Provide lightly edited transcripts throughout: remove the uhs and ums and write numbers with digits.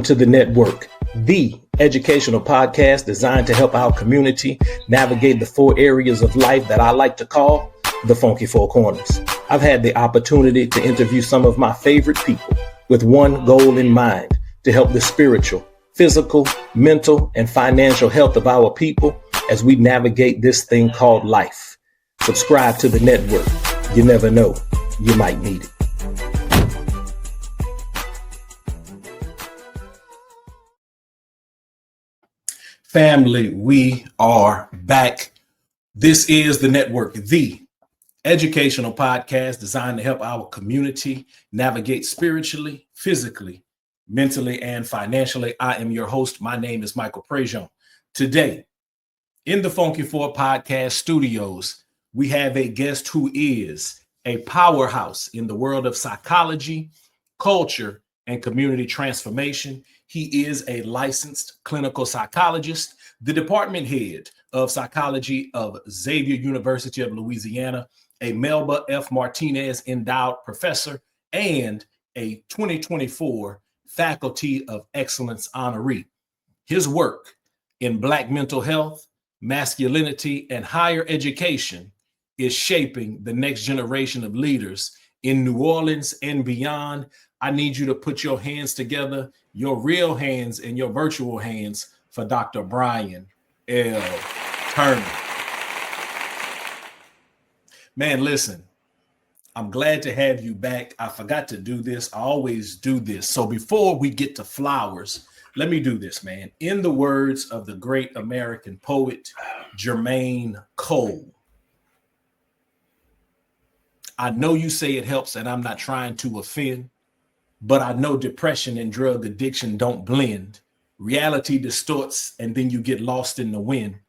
Welcome to the network, the educational podcast designed to help our community navigate the four areas of life that I like to call the funky four corners. I've had the opportunity to interview some of my favorite people with one goal in mind: to help the spiritual, physical, mental, and financial health of our people as we navigate this thing called life. Subscribe to the network. You never know, you might need it. Family, we are back. This is the network, the educational podcast designed to help our community navigate spiritually, physically, mentally, and financially. I am your host. My name is Michael Prejean. Today, in the Funky Four podcast studios, we have a guest who is a powerhouse in the world of psychology, culture, and community transformation. He is a licensed clinical psychologist, the department head of psychology of Xavier University of Louisiana, a Melba F. Martinez Endowed Professor, and a 2024 Faculty of Excellence honoree. His work in Black mental health, masculinity, and higher education is shaping the next generation of leaders in New Orleans and beyond. I need you to put your hands together, your real hands and your virtual hands, for Dr. Brian L. Turner. Man, listen, I'm glad to have you back. I forgot to do this. I always do this. So before we get to flowers, let me do this, man. In the words of the great American poet, Jermaine Cole, I know you say it helps, and I'm not trying to offend, but I know depression and drug addiction don't blend. Reality distorts, and then you get lost in the wind.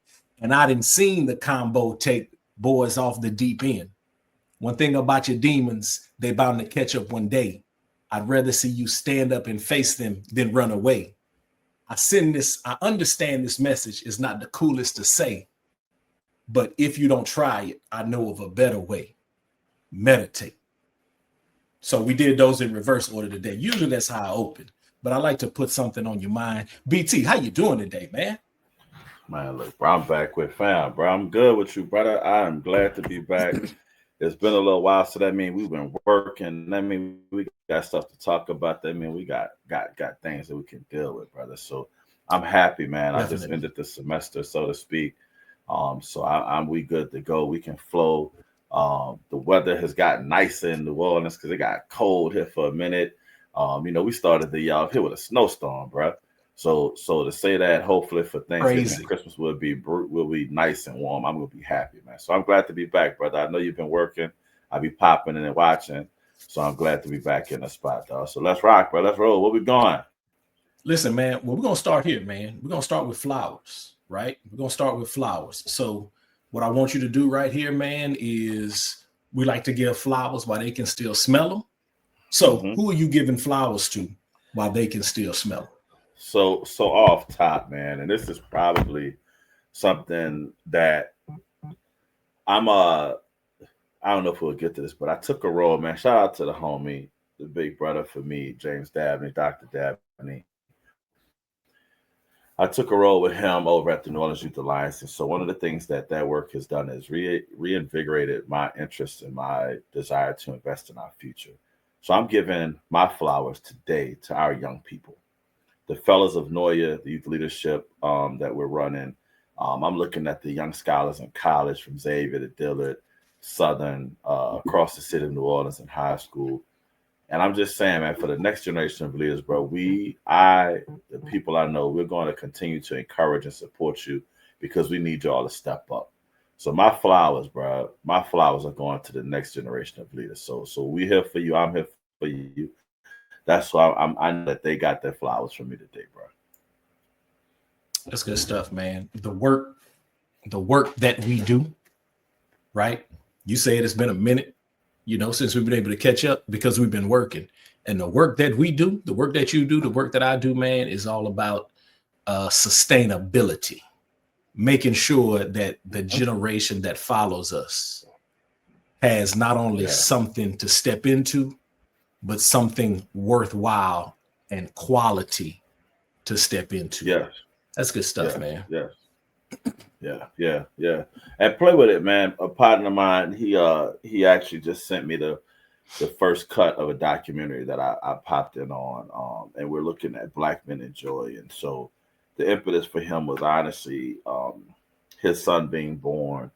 And I didn't seen the combo take boys off the deep end. One thing about your demons, they bound to catch up one day. I'd rather see you stand up and face them than run away. I understand this message is not the coolest to say, but if you don't try it, I know of a better way. Meditate. So we did those in reverse order today. Usually that's how I open, but I like to put something on your mind. BT, how you doing today, man? Man, look, bro, I'm back with fam, bro. I'm good with you, brother. I am glad to be back. It's been a little while, so that means we've been working. That means we got stuff to talk about. That means we got things that we can deal with, brother. So I'm happy, man. Definitely. I just ended the semester, so to speak. So we good to go. We can flow. The weather has gotten nicer in New Orleans because it got cold here for a minute. We started the year here with a snowstorm, bro. So to say that, hopefully for Thanksgiving and Christmas will be nice and warm. I'm gonna be happy, man. So I'm glad to be back, brother. I know you've been working. I be popping in and watching. So I'm glad to be back in the spot, dog. So let's rock, bro. Let's roll. Where we going? Listen, man. Well, we're gonna start here, man. We're gonna start with flowers, right? We're gonna start with flowers. So what I want you to do right here, man, is we like to give flowers while they can still smell them. So who are you giving flowers to while they can still smell them? So off top, man, and this is probably something that I don't know if we'll get to this, but I took a role, man. Shout out to the homie, the big brother for me, James Dabney, Dr. Dabney. I took a role with him over at the New Orleans Youth Alliance. And so one of the things that work has done is reinvigorated my interest and my desire to invest in our future. So I'm giving my flowers today to our young people, the fellas of Noya, the youth leadership that we're running. I'm looking at the young scholars in college from Xavier to Dillard, Southern, across the city of New Orleans and high school. And I'm just saying, man, for the next generation of leaders, bro, the people I know, we're going to continue to encourage and support you because we need you all to step up. So my flowers, bro, are going to the next generation of leaders. So we're here for you. I'm here for you. That's why I know that they got their flowers from me today, bro. That's good stuff, man. The work that we do, right? You said it's been a minute, since we've been able to catch up because we've been working. And the work that we do, the work that you do, the work that I do, man, is all about sustainability, making sure that the generation that follows us has not only something to step into, but something worthwhile and quality to step into. Yes. That's good stuff, Yes. man. Yes. Yeah. And play with it, man. A partner of mine, he actually just sent me the first cut of a documentary that I popped in on. And we're looking at Black men in joy. And so the impetus for him was honestly his son being born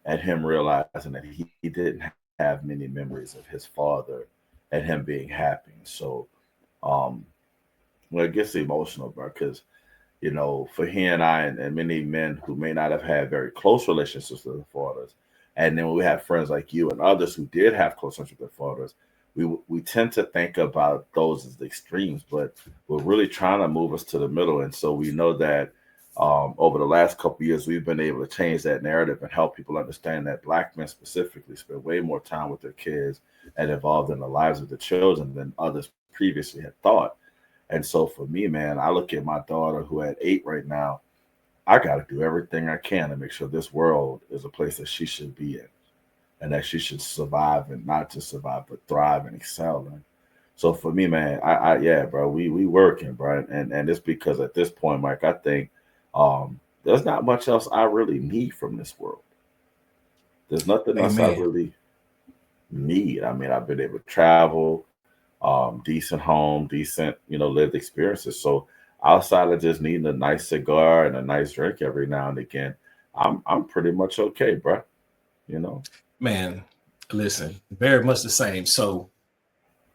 and him realizing that he didn't have many memories of his father and him being happy. So um well, it gets emotional, bro, because for he and I and many men who may not have had very close relationships with their fathers, and then when we have friends like you and others who did have close relationships with their fathers, we tend to think about those as the extremes, but we're really trying to move us to the middle. And so we know that over the last couple of years, we've been able to change that narrative and help people understand that Black men specifically spend way more time with their kids and involved in the lives of the children than others previously had thought. And so for me, man, I look at my daughter who at 8 right now. I got to do everything I can to make sure this world is a place that she should be in and that she should survive, and not just survive, but thrive and excel in. So for me, man, yeah, bro, we working, bro. And it's because at this point, Mike, I think there's not much else I really need from this world. There's nothing else I Amen. really need. I mean, I've been able to travel, decent home, decent, lived experiences. So outside of just needing a nice cigar and a nice drink every now and again, I'm pretty much okay, bro. You know. Man, listen, very much the same. So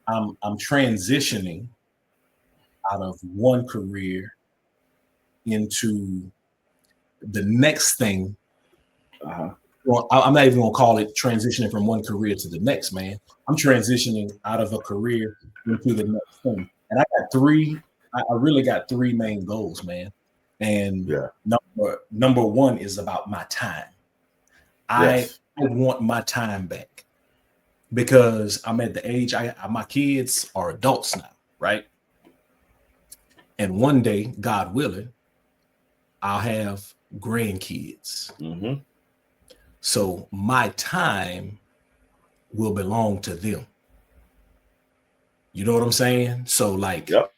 I'm transitioning out of one career into the next thing. Uh-huh. Well, I'm not even gonna call it transitioning from one career to the next, man. I'm transitioning out of a career into the next thing. And I got three, I really got three main goals, man. And Yeah. number one is about my time. I Yes. want my time back because I'm at the age my kids are adults now, right? And one day, God willing, I'll have grandkids. Mm-hmm. So my time will belong to them. You know what I'm saying? So like Yep.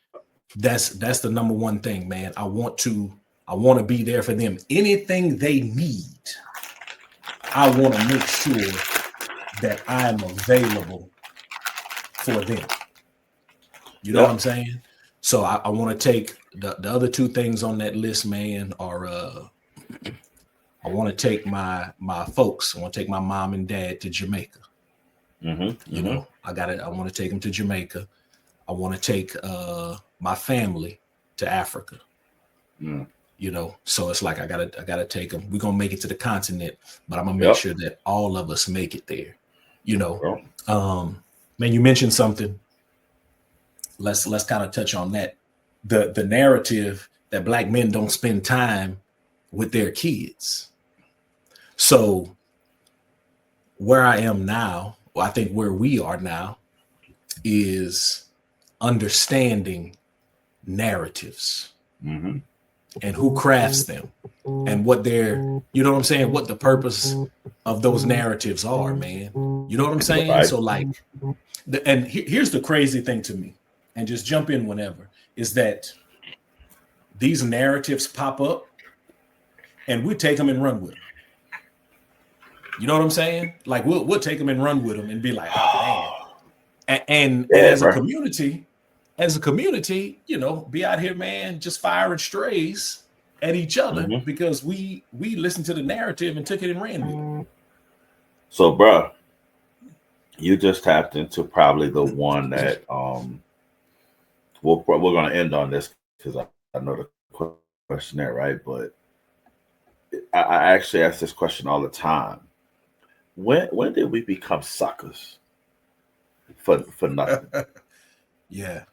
that's the number one thing, man. I want to be there for them. Anything they need, I want to make sure that I'm available for them. You know what I'm Yep. saying? So I want to take the other two things on that list, man, are I want to take my folks. I want to take my mom and dad to Jamaica. Mm-hmm. You Mm-hmm. know, I want to take them to Jamaica. I want to take my family to Africa. Mm. You know, so it's like I gotta take them. We're gonna make it to the continent, but I'm gonna make Yep. sure that all of us make it there. You know, Well, man, you mentioned something. Let's kind of touch on that. The narrative that Black men don't spend time with their kids. So where I am now, well, I think where we are now is understanding narratives mm-hmm. and who crafts them and what they're, you know what I'm saying, what the purpose of those narratives are, man. You know what I'm saying? Right. So like, here's the crazy thing to me, and just jump in whenever, is that these narratives pop up and we take them and run with them. You know what I'm saying? Like we'll take them and run with them and be like, oh man. And Yeah, as a bro. community, you know, be out here, man, just firing strays at each other Mm-hmm. because we listened to the narrative and took it and ran with it. So, bro, you just tapped into probably the one that we're gonna end on this because I know the questionnaire, right? But I actually ask this question all the time. When did we become suckers for nothing? Yeah.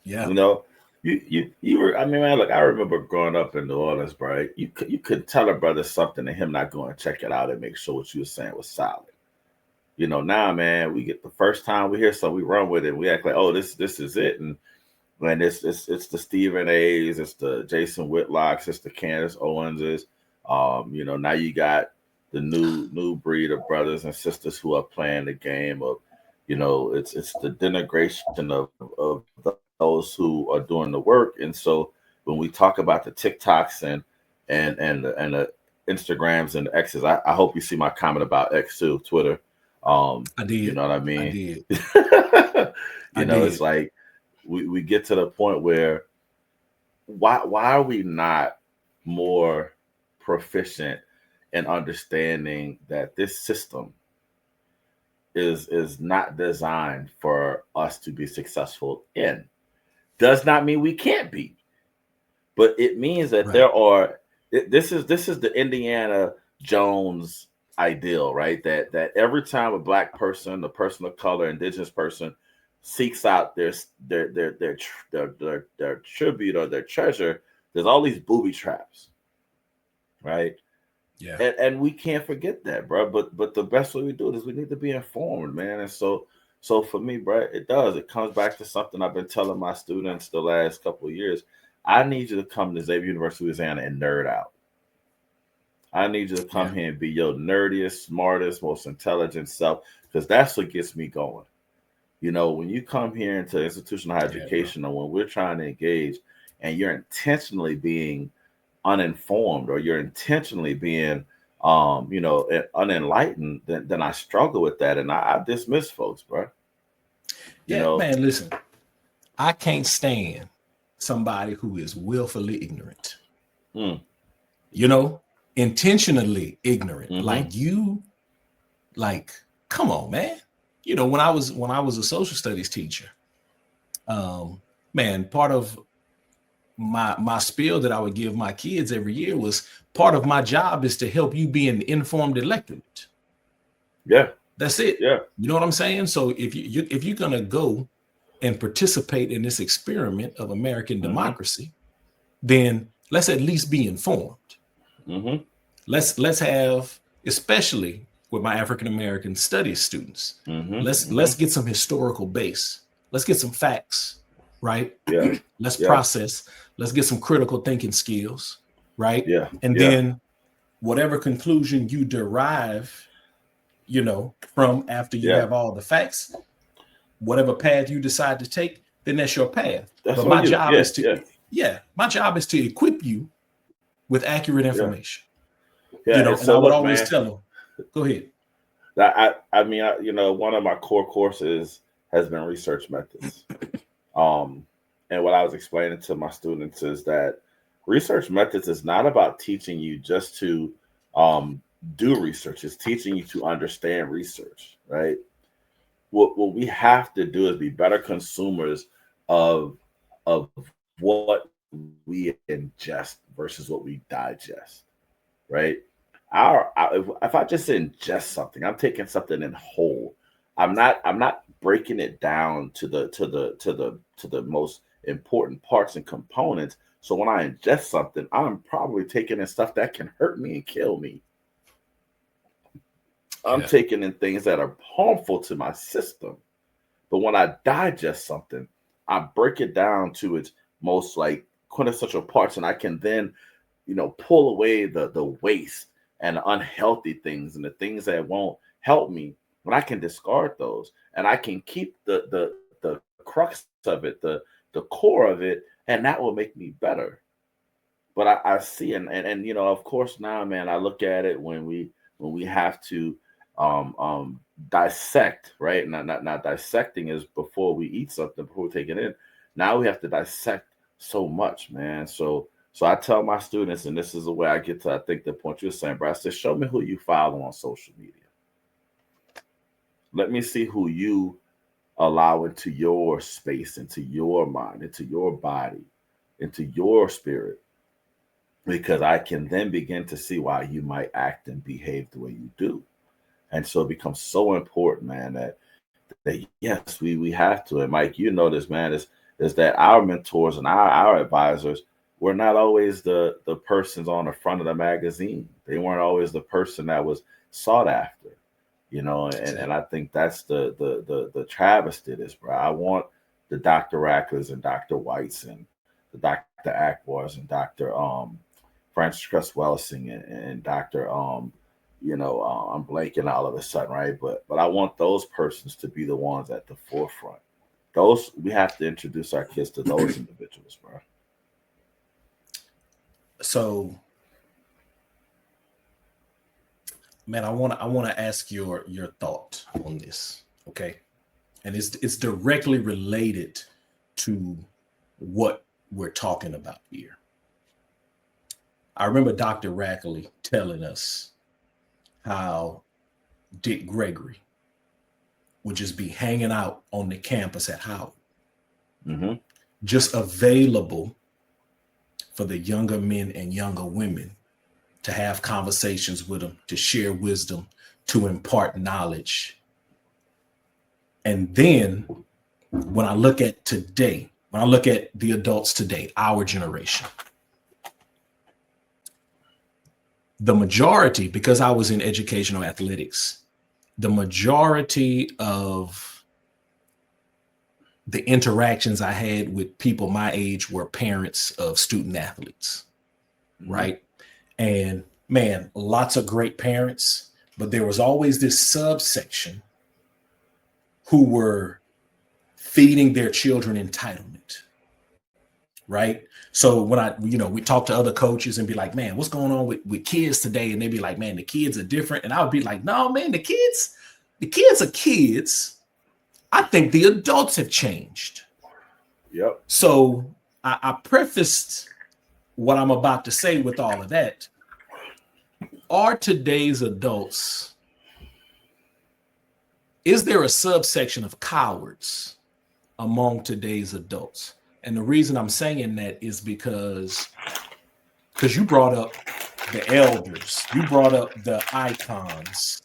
Yeah. You know, you were. I mean, man, look, I remember growing up in New Orleans, bro. You could tell a brother something and him not going to check it out and make sure what you were saying was solid. Now, man, we get the first time we hear something, we run with it. We act like, oh, this is it, and when it's the Stephen A's, it's the Jason Whitlocks, it's the Candace Owenses. Now you got the new breed of brothers and sisters who are playing the game of, it's the denigration of the those who are doing the work. And so when we talk about the TikToks and the Instagrams and the X's, I hope you see my comment about X too, Twitter. I You did. know what I I mean? did. I You know, it's did. like we get to the point where why are we not more proficient in understanding that this system is not designed for us to be successful in? Does not mean we can't be, but it means that Right. there are this is the Indiana Jones ideal, right? That every time a black person, a person of color, indigenous person seeks out their tribute or their treasure, there's all these booby traps, right? Yeah. And we can't forget that, bro. But the best way we do it is we need to be informed, man. And so for me, bro, it comes back to something I've been telling my students the last couple of years. I need you to come to Xavier University, Louisiana, and nerd out. I need you to come Yeah. here and be your nerdiest, smartest, most intelligent self, because that's what gets me going. You know, when you come here into institutional higher Yeah, bro. education, or when we're trying to engage, and you're intentionally being uninformed, or you're intentionally being unenlightened, then I struggle with that, and I dismiss folks, bro. You Yeah, know. man, listen. I can't stand somebody who is willfully ignorant. Mm, You know, intentionally ignorant. mm-hmm. Like, come on, man. When I was a social studies teacher, um, man, part of my spiel that I would give my kids every year was part of my job is to help you be an informed electorate. Yeah, That's it. yeah. You know what I'm saying? So if you're gonna go and participate in this experiment of American Mm-hmm. democracy, then let's at least be informed. Mm-hmm. Let's have, especially with my African American studies students, Mm-hmm. let's Mm-hmm. get some historical base. Let's get some facts, right? Yeah, Let's yeah, process. Let's get some critical thinking skills, right? yeah, And yeah. then whatever conclusion you derive, from after you Yeah, have all the facts, whatever path you decide to take, then that's your path. that's But on my you. job Yeah, is to, yeah, yeah, my job is to equip you with accurate yeah, information. yeah. And And I so, would look, always man, tell them, go ahead. I mean, one of my core courses has been research methods. Um, and what I was explaining to my students is that research methods is not about teaching you just to um, do research. It's teaching you to understand research, right? What we have to do is be better consumers of of what we ingest versus what we digest, right? If I just ingest something, I'm taking something in whole. I'm not breaking it down to the most important parts and components. So when I ingest something, I'm probably taking in stuff that can hurt me and kill me. I'm Yeah. taking in things that are harmful to my system. But when I digest something, I break it down to its most like quintessential parts, and I can then, pull away the waste and the unhealthy things and the things that won't help me. When I can discard those, and I can keep the crux of it, the core of it, and that will make me better. But I see, and of course now, man, I look at it when we have to dissect, right? Not dissecting is before we eat something, before we take it in. Now we have to dissect so much, man. So I tell my students, and this is the way I get to, I think, the point you're saying, bro. I said, show me who you follow on social media. Let me see who you allow into your space, into your mind, into your body, into your spirit, because I can then begin to see why you might act and behave the way you do. And so it becomes so important, man, that yes, we have to. And Mike, you know this, man, is that our mentors and our advisors were not always the persons on the front of the magazine. They weren't always the person that was sought after, That's and it. I think that's the travesty of this, bro. I want the Dr. Racklers and Dr. Whites and the Dr. Akbars and Dr. Francis Cress Welsing and Dr. I'm blanking all of a sudden, right? But I want those persons to be the ones at the forefront. those, we have to introduce our kids to those individuals, bro. So, man, I want to ask your thought on this, okay? And it's directly related to what we're talking about here. I remember Dr. Rackley telling us how Dick Gregory would just be hanging out on the campus at Howard, just available for the younger men and younger women to have conversations with them, to share wisdom, to impart knowledge. And then when I look at today, when I look at the adults today, our generation, the majority, because I was in educational athletics, the majority of the interactions I had with people my age were parents of student athletes, right? And man, lots of great parents, but there was always this subsection who were feeding their children entitlement, right? So when we talk to other coaches and be like, man, what's going on with kids today? And they'd be like, man, the kids are different. And I would be like, no, man, the kids are kids. I think the adults have changed. Yep. So I prefaced what I'm about to say with all of that. Are today's adults, is there a subsection of cowards among today's adults? And the reason I'm saying that is because you brought up the elders, you brought up the icons.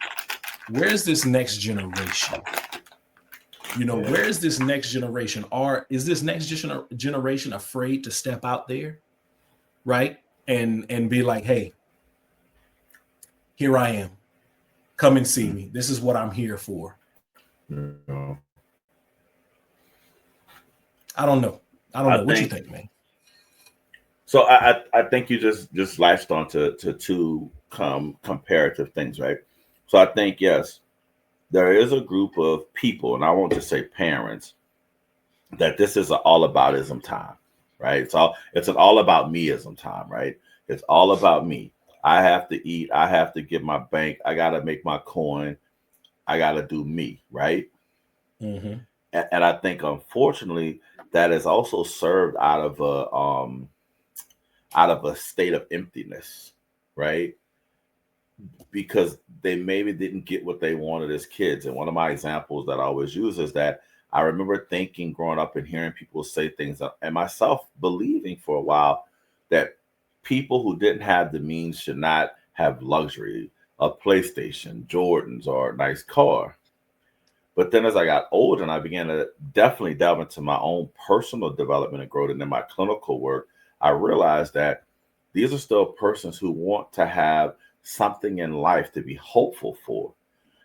Where's this next generation? Where is this next generation? Or is this next generation afraid to step out there, right? And be like, hey, here I am. Come and see me. This is what I'm here for. I don't know. What you think, man? So I think you just latched on to two comparative things, right? So I think, yes, there is a group of people, and I won't just say parents, that this is an all aboutism time, right? It's an all about meism time, right? It's all about me. I have to eat. I have to get my bank. I got to make my coin. I got to do me, right? Mm-hmm. And I think, unfortunately, that is also served out of a state of emptiness, right? Because they maybe didn't get what they wanted as kids. And one of my examples that I always use is that I remember thinking growing up and hearing people say things, and myself believing for a while that people who didn't have the means should not have luxury, a PlayStation, Jordans, or a nice car. But then as I got older and I began to definitely delve into my own personal development and growth and in my clinical work, I realized that these are still persons who want to have something in life to be hopeful for.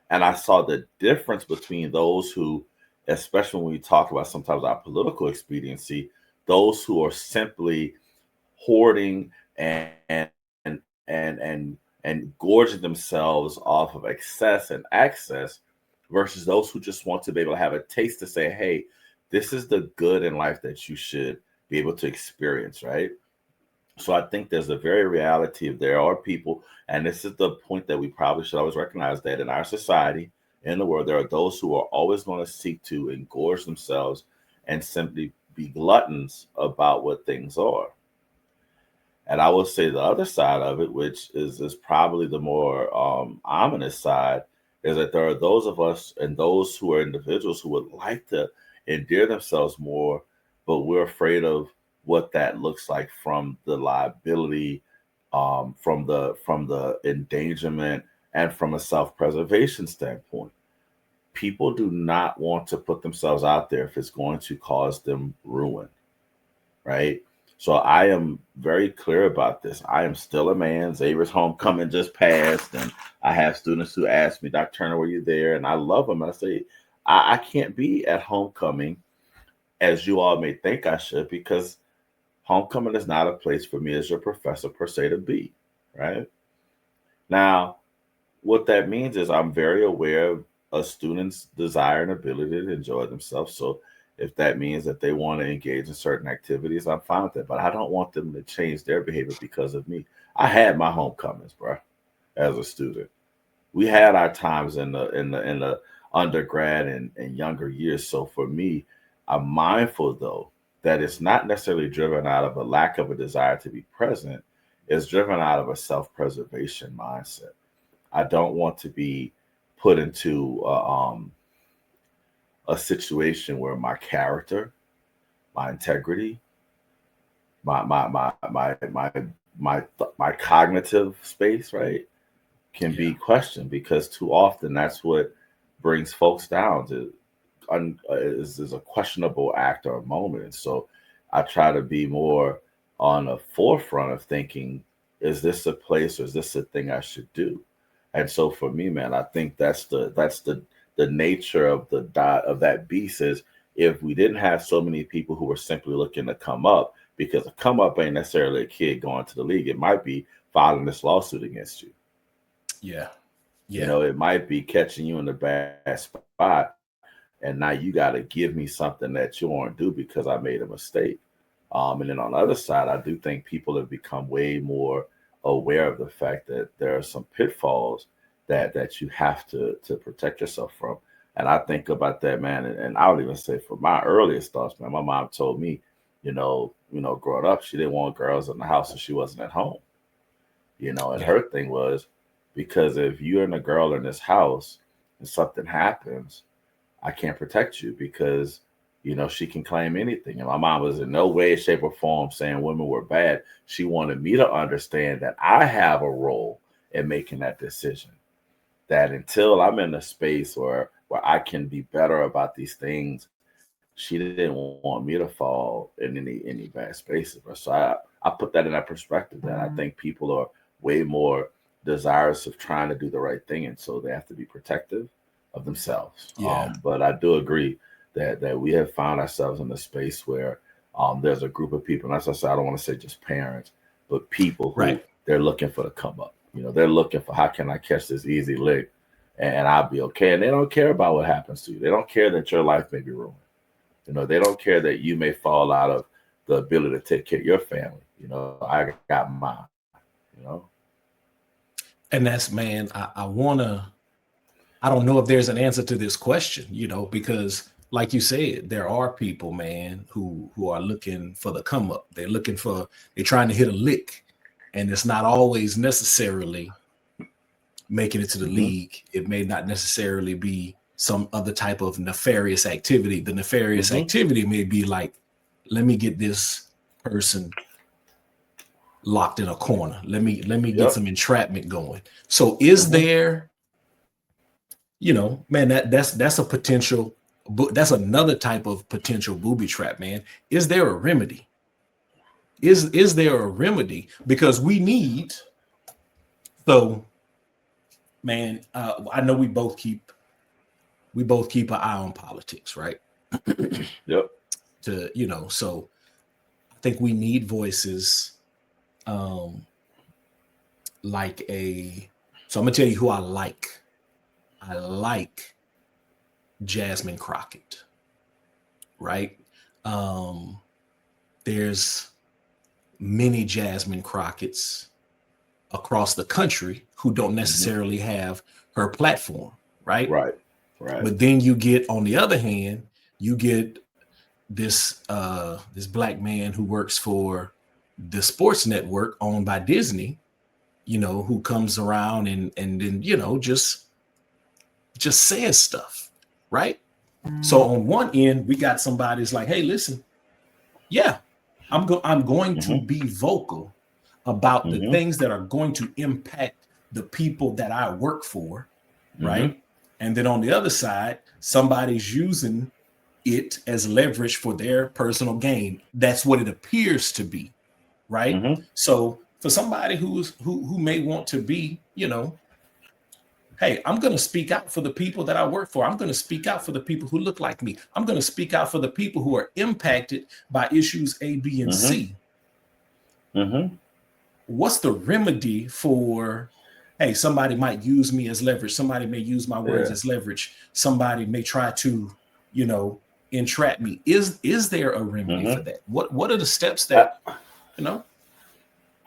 And I saw the difference between those who, especially when we talk about sometimes our political expediency, those who are simply hoarding and gorging themselves off of excess and access, versus those who just want to be able to have a taste to say, hey, this is the good in life that you should be able to experience, right? So I think there's a very reality of there are people, and this is the point that we probably should always recognize, that in our society, in the world, there are those who are always going to seek to engorge themselves and simply be gluttons about what things are. And I will say the other side of it, which is probably the more ominous side, is that there are those of us and those who are individuals who would like to endear themselves more, but we're afraid of what that looks like from the liability, from the endangerment, and from a self-preservation standpoint. People do not want to put themselves out there if it's going to cause them ruin, right? So I am very clear about this. I am still a man. Xavier's homecoming just passed, and I have students who ask me, Dr. Turner, were you there? And I love them. And I say, I can't be at homecoming as you all may think I should, because homecoming is not a place for me as your professor per se to be, right? Now, what that means is I'm very aware of a student's desire and ability to enjoy themselves. So If that means that they want to engage in certain activities, I'm fine with that. But I don't want them to change their behavior because of me. I had my homecomings, bro, as a student. We had our times in the undergrad and younger years. So for me, I'm mindful though that it's not necessarily driven out of a lack of a desire to be present. It's driven out of a self-preservation mindset. I don't want to be put into a situation where my character, my integrity, my cognitive space, right, can be questioned, because too often that's what brings folks down to is a questionable act or a moment. And so I try to be more on the forefront of thinking, is this a place or is this a thing I should do? And so for me, man, I think that's the nature of of that beast is, if we didn't have so many people who were simply looking to come up, because a come up ain't necessarily a kid going to the league. It might be filing this lawsuit against you. Yeah. You know, it might be catching you in the bad spot, and now you got to give me something that you won't do because I made a mistake. And then on the other side, I do think people have become way more aware of the fact that there are some pitfalls that you have to protect yourself from. And I think about that, man, and I would even say for my earliest thoughts, man, my mom told me, growing up, she didn't want girls in the house if she wasn't at home. And her thing was, because if you and a girl in this house and something happens, I can't protect you, because she can claim anything. And my mom was in no way, shape, or form saying women were bad. She wanted me to understand that I have a role in making that decision. That until I'm in a space where I can be better about these things, she didn't want me to fall in any bad spaces. So I put that in that perspective, that I think people are way more desirous of trying to do the right thing, and so they have to be protective of themselves. But I do agree that we have found ourselves in a space where there's a group of people, and as I said, I don't want to say just parents, but people who they're looking for the come up. They're looking for, how can I catch this easy lick and I'll be okay. And they don't care about what happens to you. They don't care that your life may be ruined. They don't care that you may fall out of the ability to take care of your family. I got mine. And that's, man, I don't know if there's an answer to this question, because like you said, there are people, man, who are looking for the come up. They're trying to hit a lick, and it's not always necessarily making it to the league. It may not necessarily be some other type of nefarious activity. The nefarious activity may be like, let me get this person locked in a corner. Let me get some entrapment going. So is there, man, that's a potential, that's another type of potential booby trap, man. Is there a remedy? Is there a remedy? Because we need, so man, I know we both keep an eye on politics, right? Yep. So I think we need voices like so I'm gonna tell you who I like. I like Jasmine Crockett, right? There's many Jasmine Crockett's across the country who don't necessarily have her platform, right? Right. But then you get, on the other hand, you get this black man who works for the sports network owned by Disney, who comes around and then just says stuff, right? So on one end, we got somebody who's like, hey, listen, I'm going to be vocal about the things that are going to impact the people that I work for, right? And then on the other side, somebody's using it as leverage for their personal gain. That's what it appears to be, right? So for somebody who may want to be, hey, I'm going to speak out for the people that I work for. I'm going to speak out for the people who look like me. I'm going to speak out for the people who are impacted by issues A, B, and C. What's the remedy for, hey, somebody might use me as leverage. Somebody may use my words as leverage. Somebody may try to, entrap me. Is there a remedy for that? What are the steps that, you know?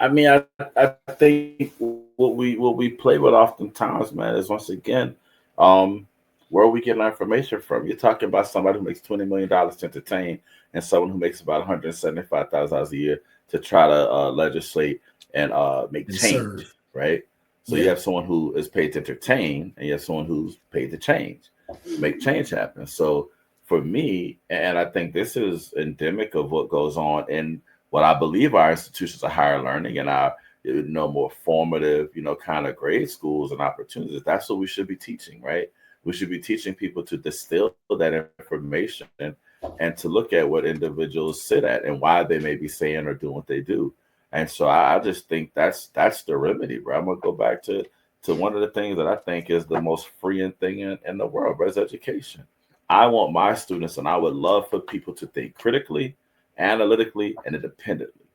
I mean, I think what we play with oftentimes, man, is once again, where are we getting our information from? You're talking about somebody who makes $20 million to entertain, and someone who makes about $175,000 a year to try to legislate and make And change, serve. right? So you Yeah. have someone who is paid to entertain, and you have someone who's paid to change, make change happen. So for me, and I think this is endemic of what goes on in what I believe our institutions of higher learning and our more formative, kind of grade schools and opportunities. That's what we should be teaching, right? We should be teaching people to distill that information and to look at what individuals sit at and why they may be saying or doing what they do. And so I just think that's the remedy, bro. I'm gonna go back to one of the things that I think is the most freeing thing in the world, bro, is education. I want my students, and I would love for people to think critically, analytically, and independently.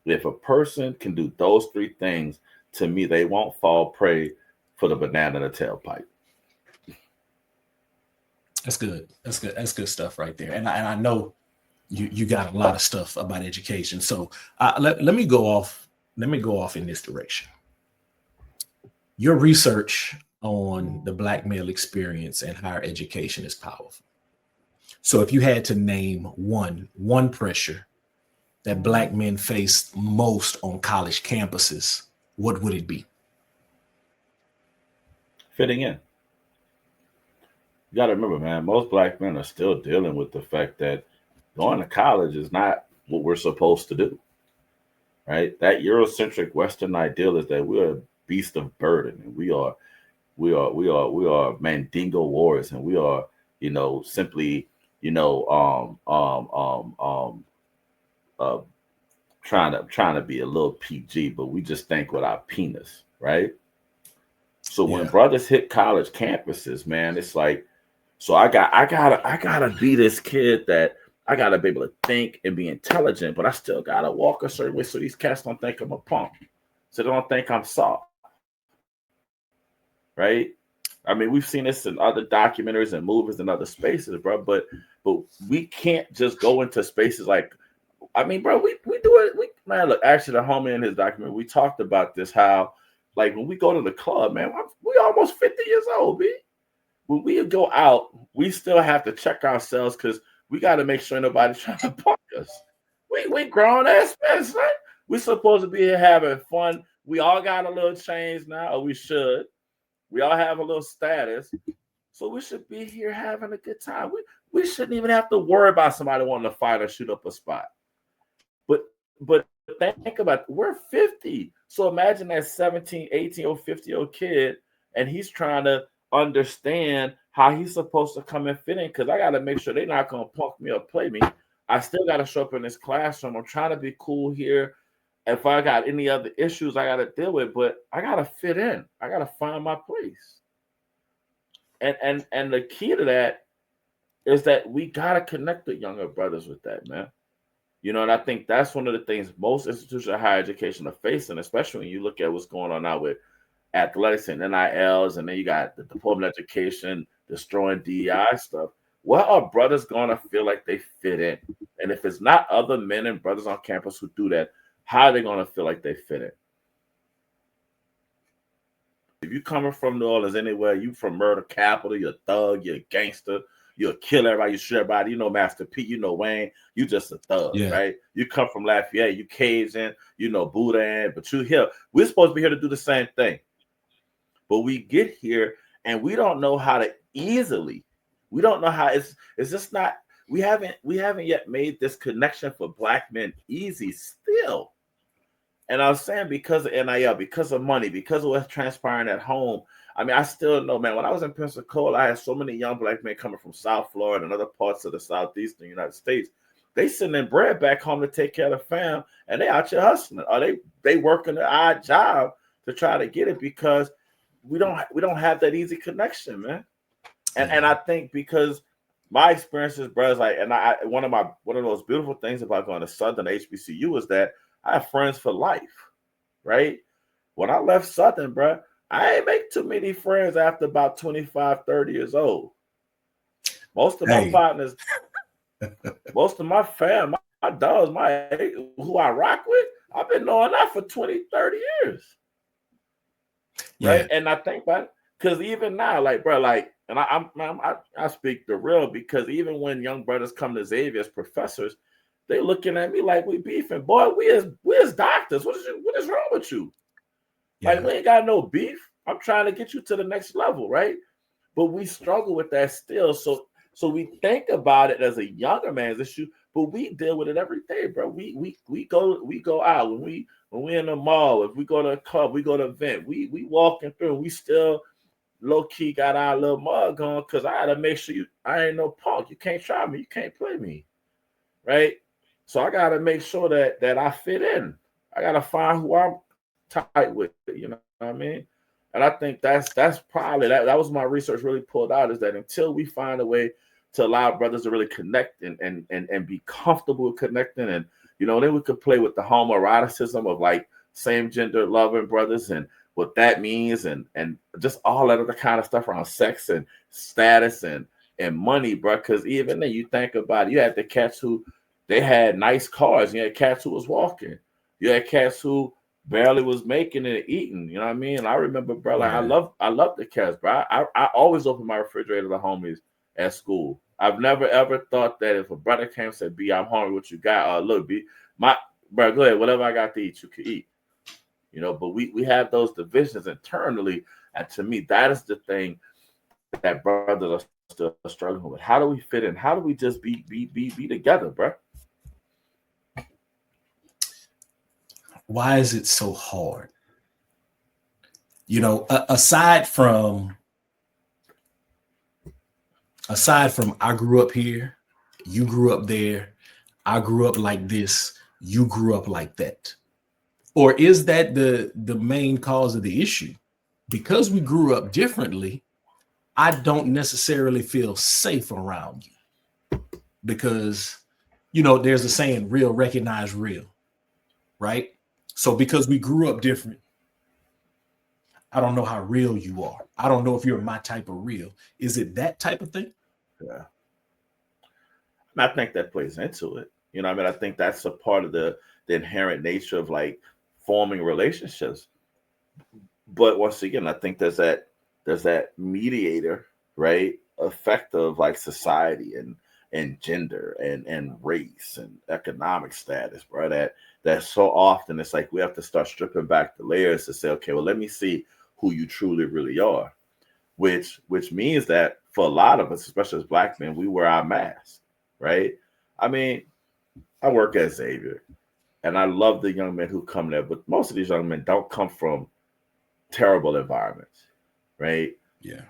If a person can do those three things, to me, they won't fall prey for the banana in the tailpipe. That's good. That's good. That's good stuff right there. And I know you got a lot of stuff about education. So let me go off. Let me go off in this direction. Your research on the Black male experience and higher education is powerful. So if you had to name one pressure that Black men face most on college campuses, what would it be? Fitting in. You got to remember, man, most Black men are still dealing with the fact that going to college is not what we're supposed to do, right? That Eurocentric Western ideal is that we're a beast of burden, and we are mandingo warriors, and we are, simply, uh, trying to be a little PG, but we just think with our penis, right? So when Yeah. brothers hit college campuses, man, it's like, so I gotta be this kid that I gotta be able to think and be intelligent, but I still gotta walk a certain way so these cats don't think I'm a punk, so they don't think I'm soft, right? I mean, we've seen this in other documentaries and movies and other spaces, bro. But we can't just go into spaces like, I mean, bro, we do it. Man, look, actually, the homie in his documentary, we talked about this. How, like, when we go to the club, man, we almost 50 years old, B. When we go out, we still have to check ourselves because we got to make sure nobody's trying to punk us. We grown ass men, right? We supposed to be here having fun. We all got a little change now, or we should. We all have a little status. So we should be here having a good time. We shouldn't even have to worry about somebody wanting to fight or shoot up a spot. But think about it. We're 50. So imagine that 17, 18 or 50-year-old kid, and he's trying to understand how he's supposed to come and fit in, because I got to make sure they're not going to punk me or play me. I still got to show up in this classroom. I'm trying to be cool here. If I got any other issues I got to deal with, but I got to fit in. I got to find my place. And the key to that is that we got to connect with younger brothers with that, man. And I think that's one of the things most institutions of higher education are facing, especially when you look at what's going on now with athletics and NILs, and then you got the Department of Education destroying DEI stuff. What are brothers going to feel like they fit in? And if it's not other men and brothers on campus who do that, how are they going to feel like they fit in? If you coming from New Orleans anywhere, you from murder capital, you're a thug, you're a gangster, you'll kill everybody, you shoot everybody, Master P, Wayne, you just a thug, right? You come from Lafayette, you Cajun, Boudin, but you here. We're supposed to be here to do the same thing. But we get here and we don't know how to easily. We don't know how it's just not, we haven't yet made this connection for Black men easy still. And I was saying, because of NIL, because of money, because of what's transpiring at home. I mean, I still know, man, when I was in Pensacola, I had so many young Black men coming from South Florida and other parts of the Southeastern United States. They sending bread back home to take care of the fam, and they out here hustling. Or they working an odd job to try to get it, because we don't have that easy connection, man. And I think because my experiences, brothers, like, and one of the most beautiful things about going to Southern HBCU is that I have friends for life, right? When I left Southern, bro, I ain't make too many friends after about 25, 30 years old. Most of my partners, most of my fam, my dogs, who I rock with, I've been knowing that for 20, 30 years. Right. Yeah. And I think about it, because even now, like, bro, like, and I speak the real, because even when young brothers come to Xavier as professors, they looking at me like we beefing. Boy, we as doctors, what is wrong with you? Yeah. Like, we ain't got no beef. I'm trying to get you to the next level, right? But we struggle with that still. So we think about it as a younger man's issue, but we deal with it every day, bro. We go out when we in the mall, if we go to a club, we go to an event, we walking through, we still low key got our little mug on, because I gotta make sure I ain't no punk. You can't try me, you can't play me, right? So I gotta make sure that I fit in. I gotta find who I'm tight with, you know what I mean? And I think that's probably that was my research really pulled out, is that until we find a way to allow brothers to really connect and be comfortable with connecting, and then we could play with the homoeroticism of like same gender loving brothers and what that means, and just all that other kind of stuff around sex and status and money, bro. Because even then, you think about it, you had the cats who they had nice cars, you had cats who was walking, you had cats who barely was making it, eating. You know what I mean? I remember, bro, like, Yeah. I love the cats, bro. I always open my refrigerator to homies at school. I've never ever thought that if a brother came and said, "B, I'm hungry, what you got?" Look, B, bro, go ahead, whatever I got to eat, you can eat. But we have those divisions internally, and to me, that is the thing that brothers are still struggling with. How do we fit in? How do we just be together, bro? Why is it so hard? Aside from I grew up here, you grew up there, I grew up like this, you grew up like that. Or is that the main cause of the issue? Because we grew up differently, I don't necessarily feel safe around you, because there's a saying, real recognize real, right? So because we grew up different, I don't know how real you are. I don't know if you're my type of real. Is it that type of thing? Yeah. And I think that plays into it. I think that's a part of the inherent nature of like forming relationships. But once again, I think there's that mediator, right, effect of like society and gender and race and economic status, bro. That so often it's like we have to start stripping back the layers to say, okay, well, let me see who you truly really are, which means that for a lot of us, especially as Black men, we wear our mask, right? I mean, I work at Xavier, and I love the young men who come there, but most of these young men don't come from terrible environments, right? Yeah.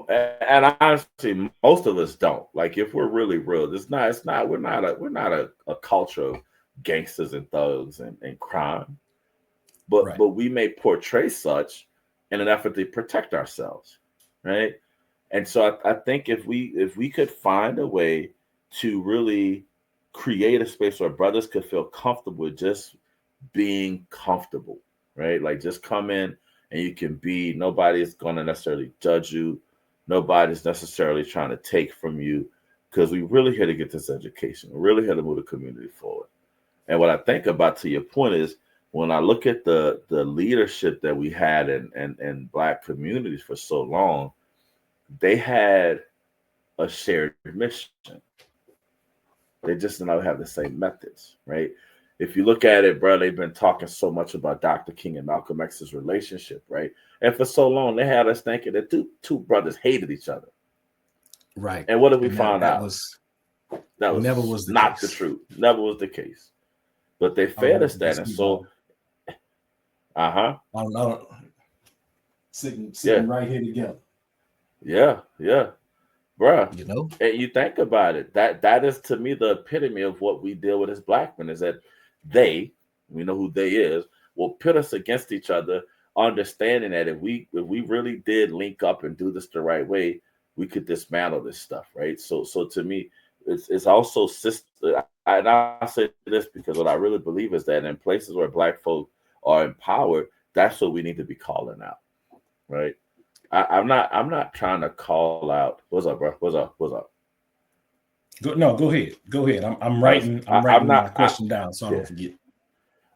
And honestly, most of us don't. Like, if we're really real, we're not a culture of gangsters and thugs and crime, but Right. we may portray such in an effort to protect ourselves, right? And so I think if we could find a way to really create a space where brothers could feel comfortable with just being comfortable, right? Like, just come in and you can be, nobody's going to necessarily judge you. Nobody's necessarily trying to take from you, because we really here to get this education. We're really here to move the community forward. And what I think about, to your point, is when I look at the leadership that we had in Black communities for so long, they had a shared mission. They just did not have the same methods, right? If you look at it, bro, they've been talking so much about Dr. King and Malcolm X's relationship, right? And for so long, they had us thinking that two brothers hated each other. Right. And what did we And find that out? was That never was was the not the case. truth. Never was the case. But they I don't fed know us if you that. And speak so, I don't know. Sitting yeah, right here together. yeah, bruh. You know? And you think about it, that is to me the epitome of what we deal with as Black men, is that we know who they is, will pit us against each other, understanding that if we really did link up and do this the right way, we could dismantle this stuff, right? So to me, it's also sister. And I say this because what I really believe is that in places where Black folk are empowered, that's what we need to be calling out, right? I'm not trying to call out. What's up, bro? What's up? Go ahead. Go ahead. I'm Us. writing. I'm I'm writing not. my question down so I Yeah. don't forget.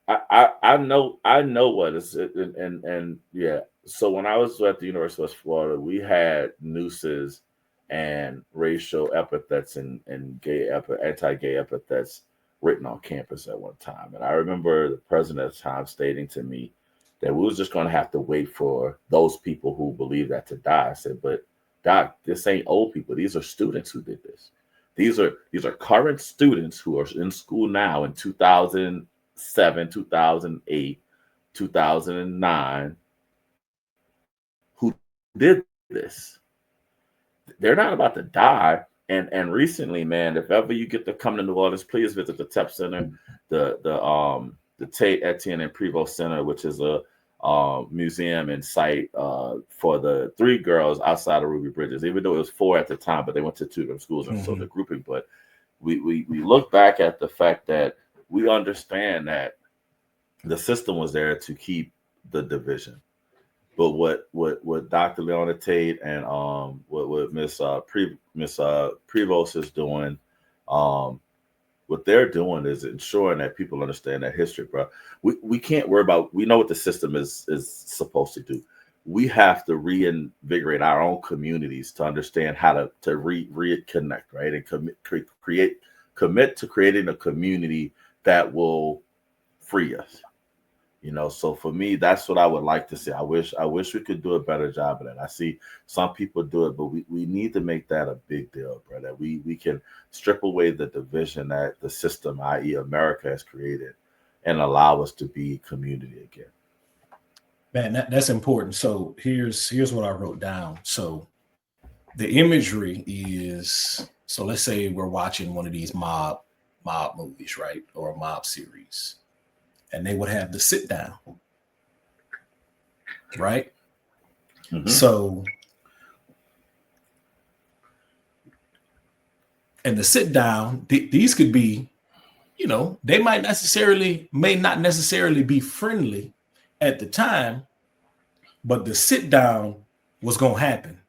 I know what it's and yeah. So when I was at the University of West Florida, we had nooses and racial epithets and anti-gay epithets written on campus at one time. And I remember the president at the time stating to me that we was just going to have to wait for those people who believe that to die. I said, but Doc, this ain't old people. These are students who did this. These are current students who are in school now in 2007, 2008, 2009 who did this. They're not about to die. And recently, man, if ever you get to come to New Orleans, please visit the TEP Center, the Tate Etienne and Prevost Center, which is a museum and site for the three girls outside of Ruby Bridges. Even though it was four at the time, but they went to two different schools, and so the grouping. But we look back at the fact that we understand that the system was there to keep the division. But what Dr. Leona Tate and what Miss Prevost is doing, what they're doing is ensuring that people understand that history, bro. We can't worry about. We know what the system is supposed to do. We have to reinvigorate our own communities to understand how to reconnect, right, and commit to creating a community that will free us. So for me, that's what I would like to see. I wish we could do a better job of that. I see some people do it, but we need to make that a big deal, bro. That we can strip away the division that the system, i.e. America, has created, and allow us to be community again. Man, that's important. So here's what I wrote down. So the imagery is, so let's say we're watching one of these mob movies, right, or a mob series, and they would have the sit down, right? Mm-hmm. So, and the sit down, these could be, they may not necessarily be friendly at the time, but the sit down was going to happen.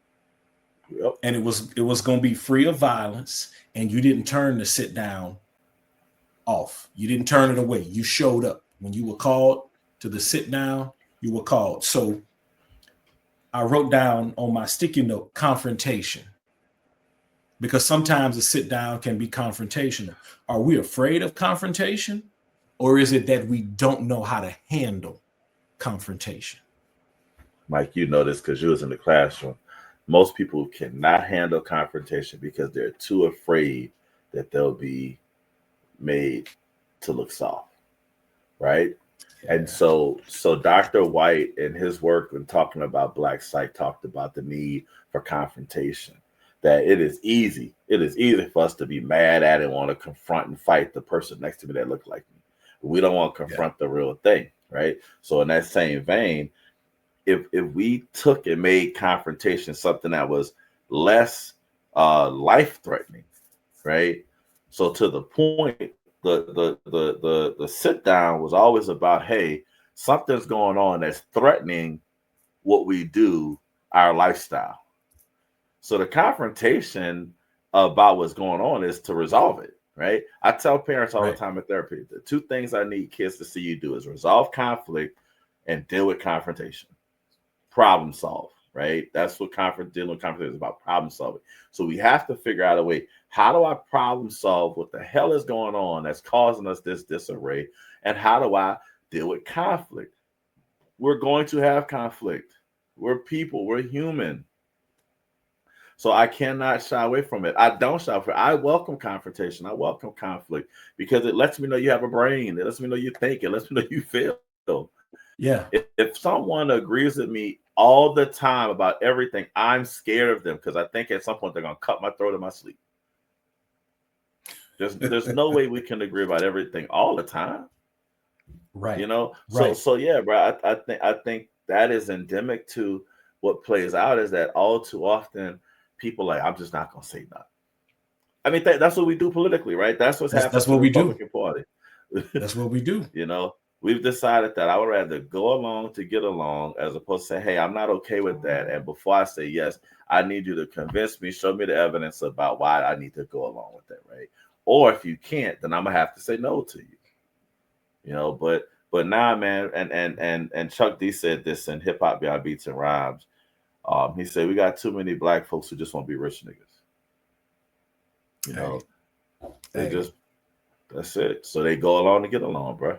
Yep. And it was going to be free of violence, and you didn't turn the sit down off. You didn't turn it away. You showed up. When you were called to the sit down, you were called. So I wrote down on my sticky note, confrontation, because sometimes a sit down can be confrontational. Are we afraid of confrontation, or is it that we don't know how to handle confrontation? Mike, you know this because you was in the classroom. Most people cannot handle confrontation because they're too afraid that they'll be made to look soft, right? Yeah. And so Dr. White in his work when talking about Black Psych talked about the need for confrontation, that it is easy for us to be mad at and want to confront and fight the person next to me that look like me. We don't want to confront the real thing, right? So in that same vein, if we took and made confrontation something that was less life-threatening, right? So to the point, the sit down was always about, hey, something's going on that's threatening what we do, our lifestyle. So the confrontation about what's going on is to resolve it, right? I tell parents all the time in therapy, the two things I need kids to see you do is resolve conflict and deal with confrontation. Problem solve, right? That's what dealing with conflict is about, problem solving. So we have to figure out a way. How do I problem solve what the hell is going on that's causing us this disarray? And how do I deal with conflict? We're going to have conflict. We're people. We're human. So I cannot shy away from it. I don't shy away. I welcome confrontation. I welcome conflict because it lets me know you have a brain. It lets me know you think. It lets me know you feel. Yeah. If someone agrees with me all the time about everything, I'm scared of them because I think at some point they're going to cut my throat in my sleep. There's no way we can agree about everything all the time. Right. So yeah, bro, I think that is endemic to what plays out is that all too often people I'm just not going to say nothing. I mean, that's what we do politically, right? That's what's happening. That's what we do. Party. That's what we do. We've decided that I would rather go along to get along as opposed to say, hey, I'm not okay with that. And before I say yes, I need you to convince me, show me the evidence about why I need to go along with that, right? Or if you can't, then I'm gonna have to say no to you. You know, but now, man, and Chuck D said this in Hip Hop Beyond Beats and Rhymes. He said we got too many black folks who just want to be rich niggas. You know, they just, that's it. So they go along to get along, bro.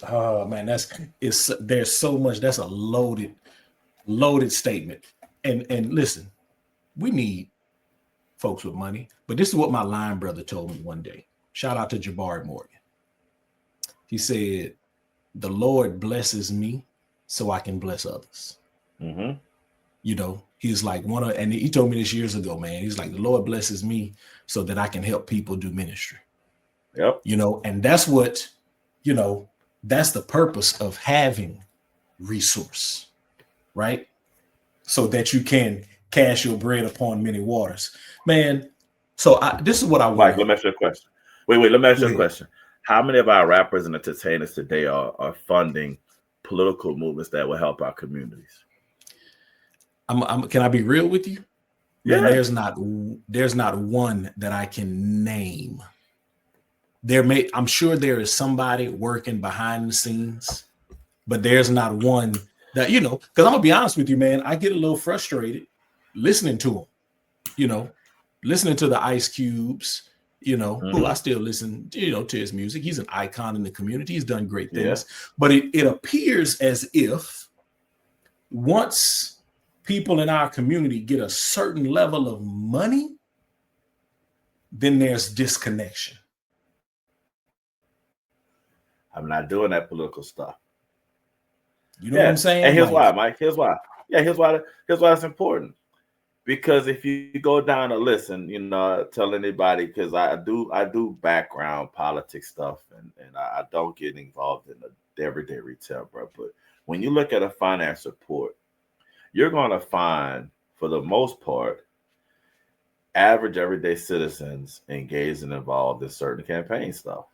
Oh man, there's so much. That's a loaded statement. And listen, we need folks with money, but this is what my line brother told me one day. Shout out to Jabari Morgan. He said, "The Lord blesses me so I can bless others." Mm-hmm. You know, he's like and he told me this years ago, man. He's like, "The Lord blesses me so that I can help people do ministry." Yep. You know, and that's what, you know, that's the purpose of having resource, right? So that you can cast your bread upon many waters, man. So this is what I want. Mike, let me ask you a question. Wait, let me ask you a question. How many of our rappers and entertainers today are funding political movements that will help our communities? Can I be real with you? Yeah. Man, there's not one that I can name. I'm sure there is somebody working behind the scenes, but there's not one that, you know, because I'm gonna be honest with you, man, I get a little frustrated listening to them, you know, listening to the Ice Cubes, you know, who I still listen, you know, to his music. He's an icon in the community. He's done great things, but it appears as if once people in our community get a certain level of money, then there's disconnection. I'm not doing that political stuff. You know what I'm saying? And here's why, Mike. Here's why. Yeah, here's why it's important. Because if you go down a list and, you know, tell anybody, because I do background politics stuff and I don't get involved in the everyday retail, bro. But when you look at a finance report, you're going to find, for the most part, average everyday citizens engaged and involved in certain campaign stuff,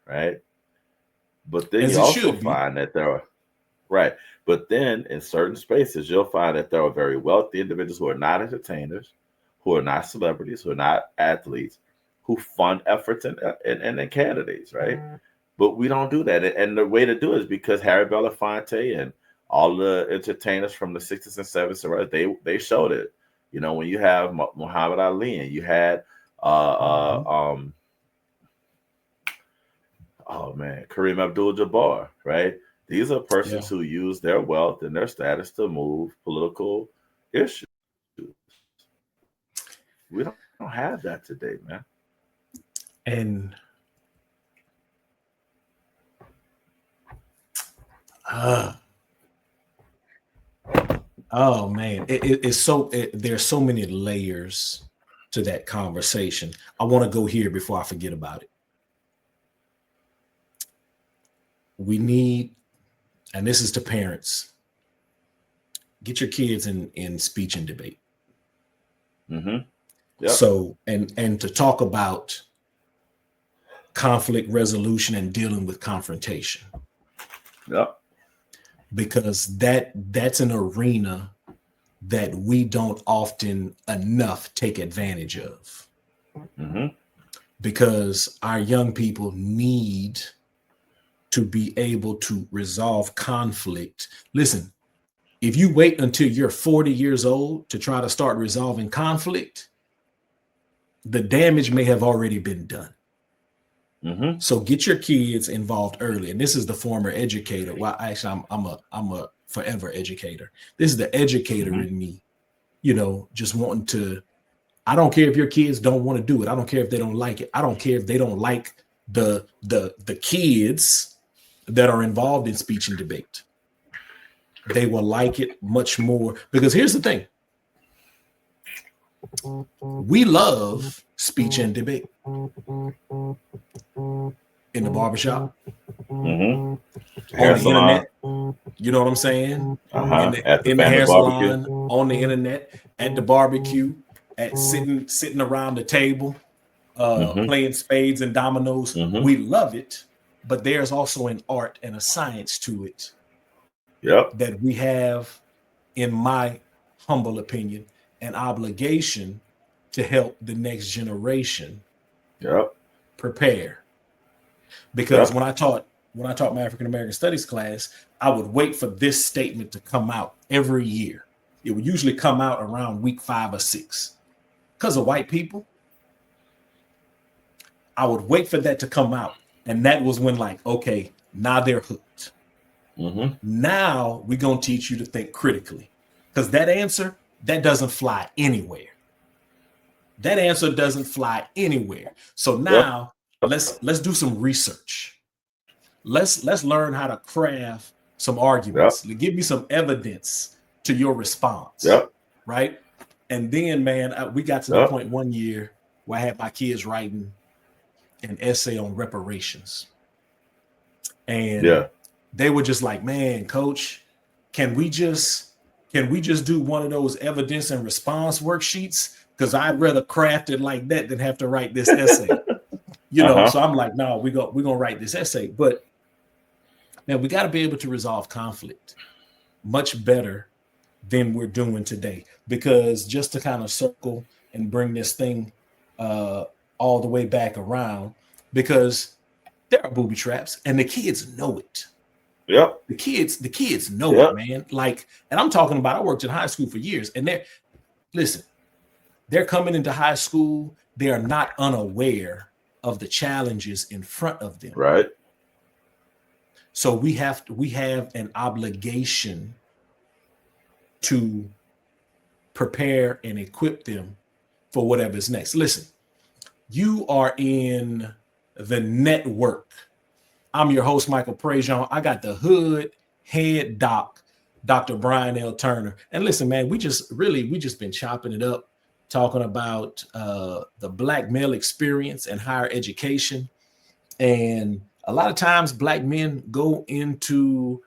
right? But then you also find that there are, right. But then in certain spaces, you'll find that there are very wealthy individuals who are not entertainers, who are not celebrities, who are not athletes, who fund efforts and candidates, right? But we don't do that. And the way to do it is because Harry Belafonte and all the entertainers from the 60s and 70s, right, they showed it. You know, when you have Muhammad Ali and you had oh man, Kareem Abdul-Jabbar, right? These are persons who use their wealth and their status to move political issues. We don't have that today, man. And oh man, it's so there's so many layers to that conversation. I want to go here before I forget about it. We need, and this is to parents, get your kids in speech and debate. Mm-hmm. Yep. So and to talk about conflict resolution and dealing with confrontation. Yep. Because that's an arena that we don't often enough take advantage of. Mm-hmm. Because our young people need to be able to resolve conflict. Listen, if you wait until you're 40 years old to try to start resolving conflict, the damage may have already been done. Mm-hmm. So get your kids involved early. And this is the former educator. Well, actually, I'm a forever educator. This is the educator in me, you know, just wanting to. I don't care if your kids don't want to do it. I don't care if they don't like it. I don't care if they don't like the kids that are involved in speech and debate. They will like it much more because here's the thing. We love speech and debate in the barbershop, on the internet. You know what I'm saying? In the hair salon, on the internet, at the barbecue, at sitting around the table, playing spades and dominoes. We love it but there's also an art and a science to it Yep. that we have, in my humble opinion, an obligation to help the next generation Yep. prepare. Because Yep. when I taught my African American studies class, I would wait for this statement to come out every year. It would usually come out around week 5 or 6. Because of white people, I would wait for that to come out. And that was when, like, okay, now they're hooked. Mm-hmm. Now we're going to teach you to think critically. Because that answer, that doesn't fly anywhere. That answer doesn't fly anywhere. So Yep. now let's do some research. Let's learn how to craft some Yep. arguments. Give me some evidence to your response, Yep. right? And then, man, we got to the Yep. point one year where I had my kids writing an essay on reparations, and Yeah. they were just like, "Man, coach, can we just do one of those evidence and response worksheets? Because I'd rather craft it like that than have to write this essay." You know, so I'm like, no, we're gonna write this essay. But man, we got to be able to resolve conflict much better than we're doing today. Because just to kind of circle and bring this thing all the way back around, because there are booby traps and the kids know it. Yep. The kids know it, man. Like, and I'm talking about, I worked in high school for years, and they're coming into high school, they are not unaware of the challenges in front of them. Right. So we have an obligation to prepare and equip them for whatever's next. Listen, you are in the network. I'm your host, Michael Prejean. I got the hood head doc, Dr. Brian L. Turner. And listen, man, we just been chopping it up, talking about the Black male experience and higher education. And a lot of times Black men go into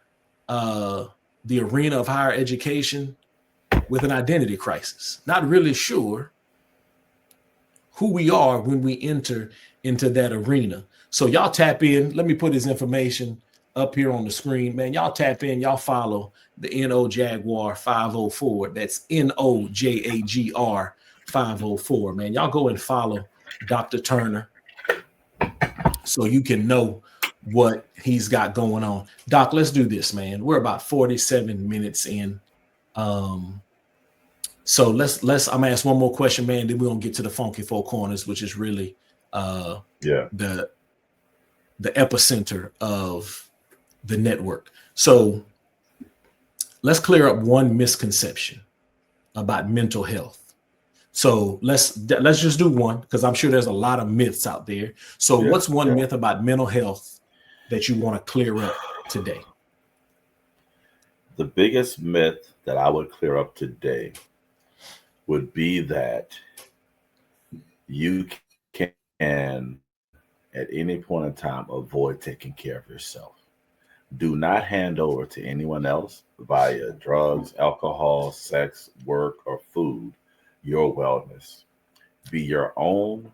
the arena of higher education with an identity crisis, not really sure who we are when we enter into that arena. So y'all tap in. Let me put his information up here on the screen, man. Y'all tap in. Y'all follow the NO Jaguar 504. That's NOJAGR 504, man. Y'all go and follow Dr. Turner so you can know what he's got going on. Doc, let's do this, man. We're about 47 minutes in. So let's I'm gonna ask one more question, man. Then we're gonna get to the funky four corners, which is really the epicenter of the network. So let's clear up one misconception about mental health. So let's just do one, because I'm sure there's a lot of myths out there. So what's one myth about mental health that you want to clear up today? The biggest myth that I would clear up today would be that you can, at any point in time, avoid taking care of yourself. Do not hand over to anyone else via drugs, alcohol, sex, work, or food your wellness. Be your own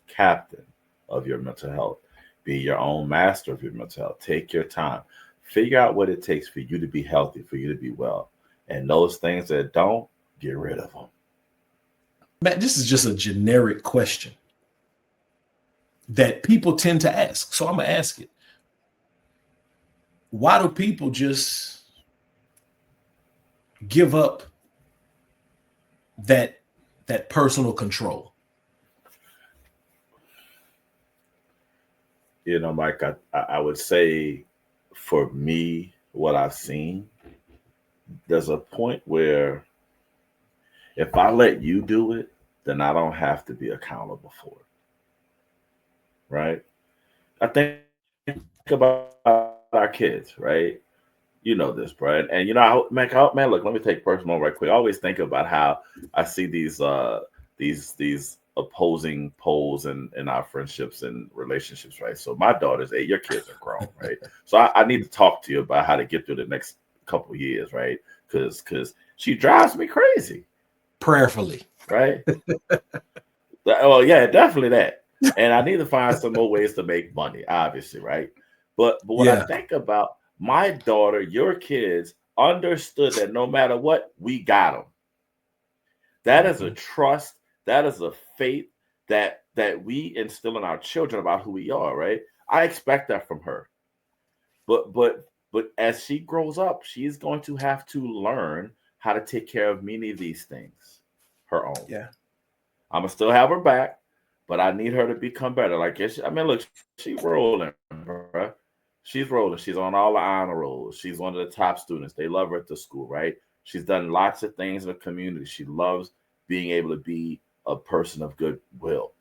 captain of your mental health. Be your own master of your mental health. Take your time. Figure out what it takes for you to be healthy, for you to be well. And those things that don't, get rid of them. Matt, this is just a generic question that people tend to ask. So I'm going to ask it. Why do people just give up that personal control? You know, Mike, I would say for me, what I've seen, there's a point where if I let you do it, then I don't have to be accountable for it. Right? I think about our kids, right? You know this, Brian. And you know, man, look, let me take personal right quick. I always think about how I see these opposing poles in our friendships and relationships, right? So my daughter's 8, your kids are grown, right? So I need to talk to you about how to get through the next couple of years, right? Because she drives me crazy. Prayerfully. Right? Well, yeah, definitely that. And I need to find some more ways to make money, obviously, right? But what I think about my daughter, your kids understood that no matter what, we got them. That is a trust. That is a faith that we instill in our children about who we are. Right? I expect that from her. But as she grows up, she's going to have to learn how to take care of many of these things her own. Yeah. I'm gonna still have her back, but I need her to become better. Like, I mean, look, she's rolling, bro. She's rolling. She's on all the honor rolls. She's one of the top students. They love her at the school, right? She's done lots of things in the community. She loves being able to be a person of goodwill.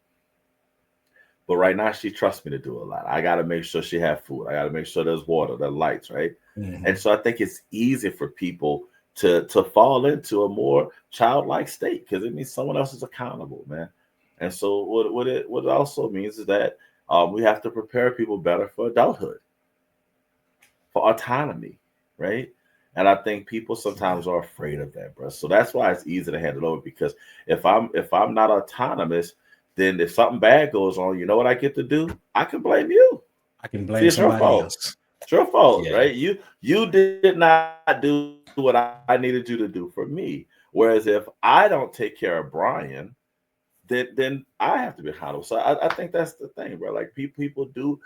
But right now, she trusts me to do a lot. I got to make sure she have food. I got to make sure there's water, there's lights, right? Mm-hmm. And so I think it's easy for people to fall into a more childlike state because it means someone else is accountable, man. And so what it also means is that we have to prepare people better for adulthood, for autonomy, right? And I think people sometimes are afraid of that, bro. So that's why it's easy to hand it over, because if I'm not autonomous, then if something bad goes on, you know what I get to do? I can blame you. I can blame somebody else. It's your fault, right? You did not do what I needed you to do for me. Whereas if I don't take care of Brian, then I have to be accountable. So I think that's the thing, bro. Like people do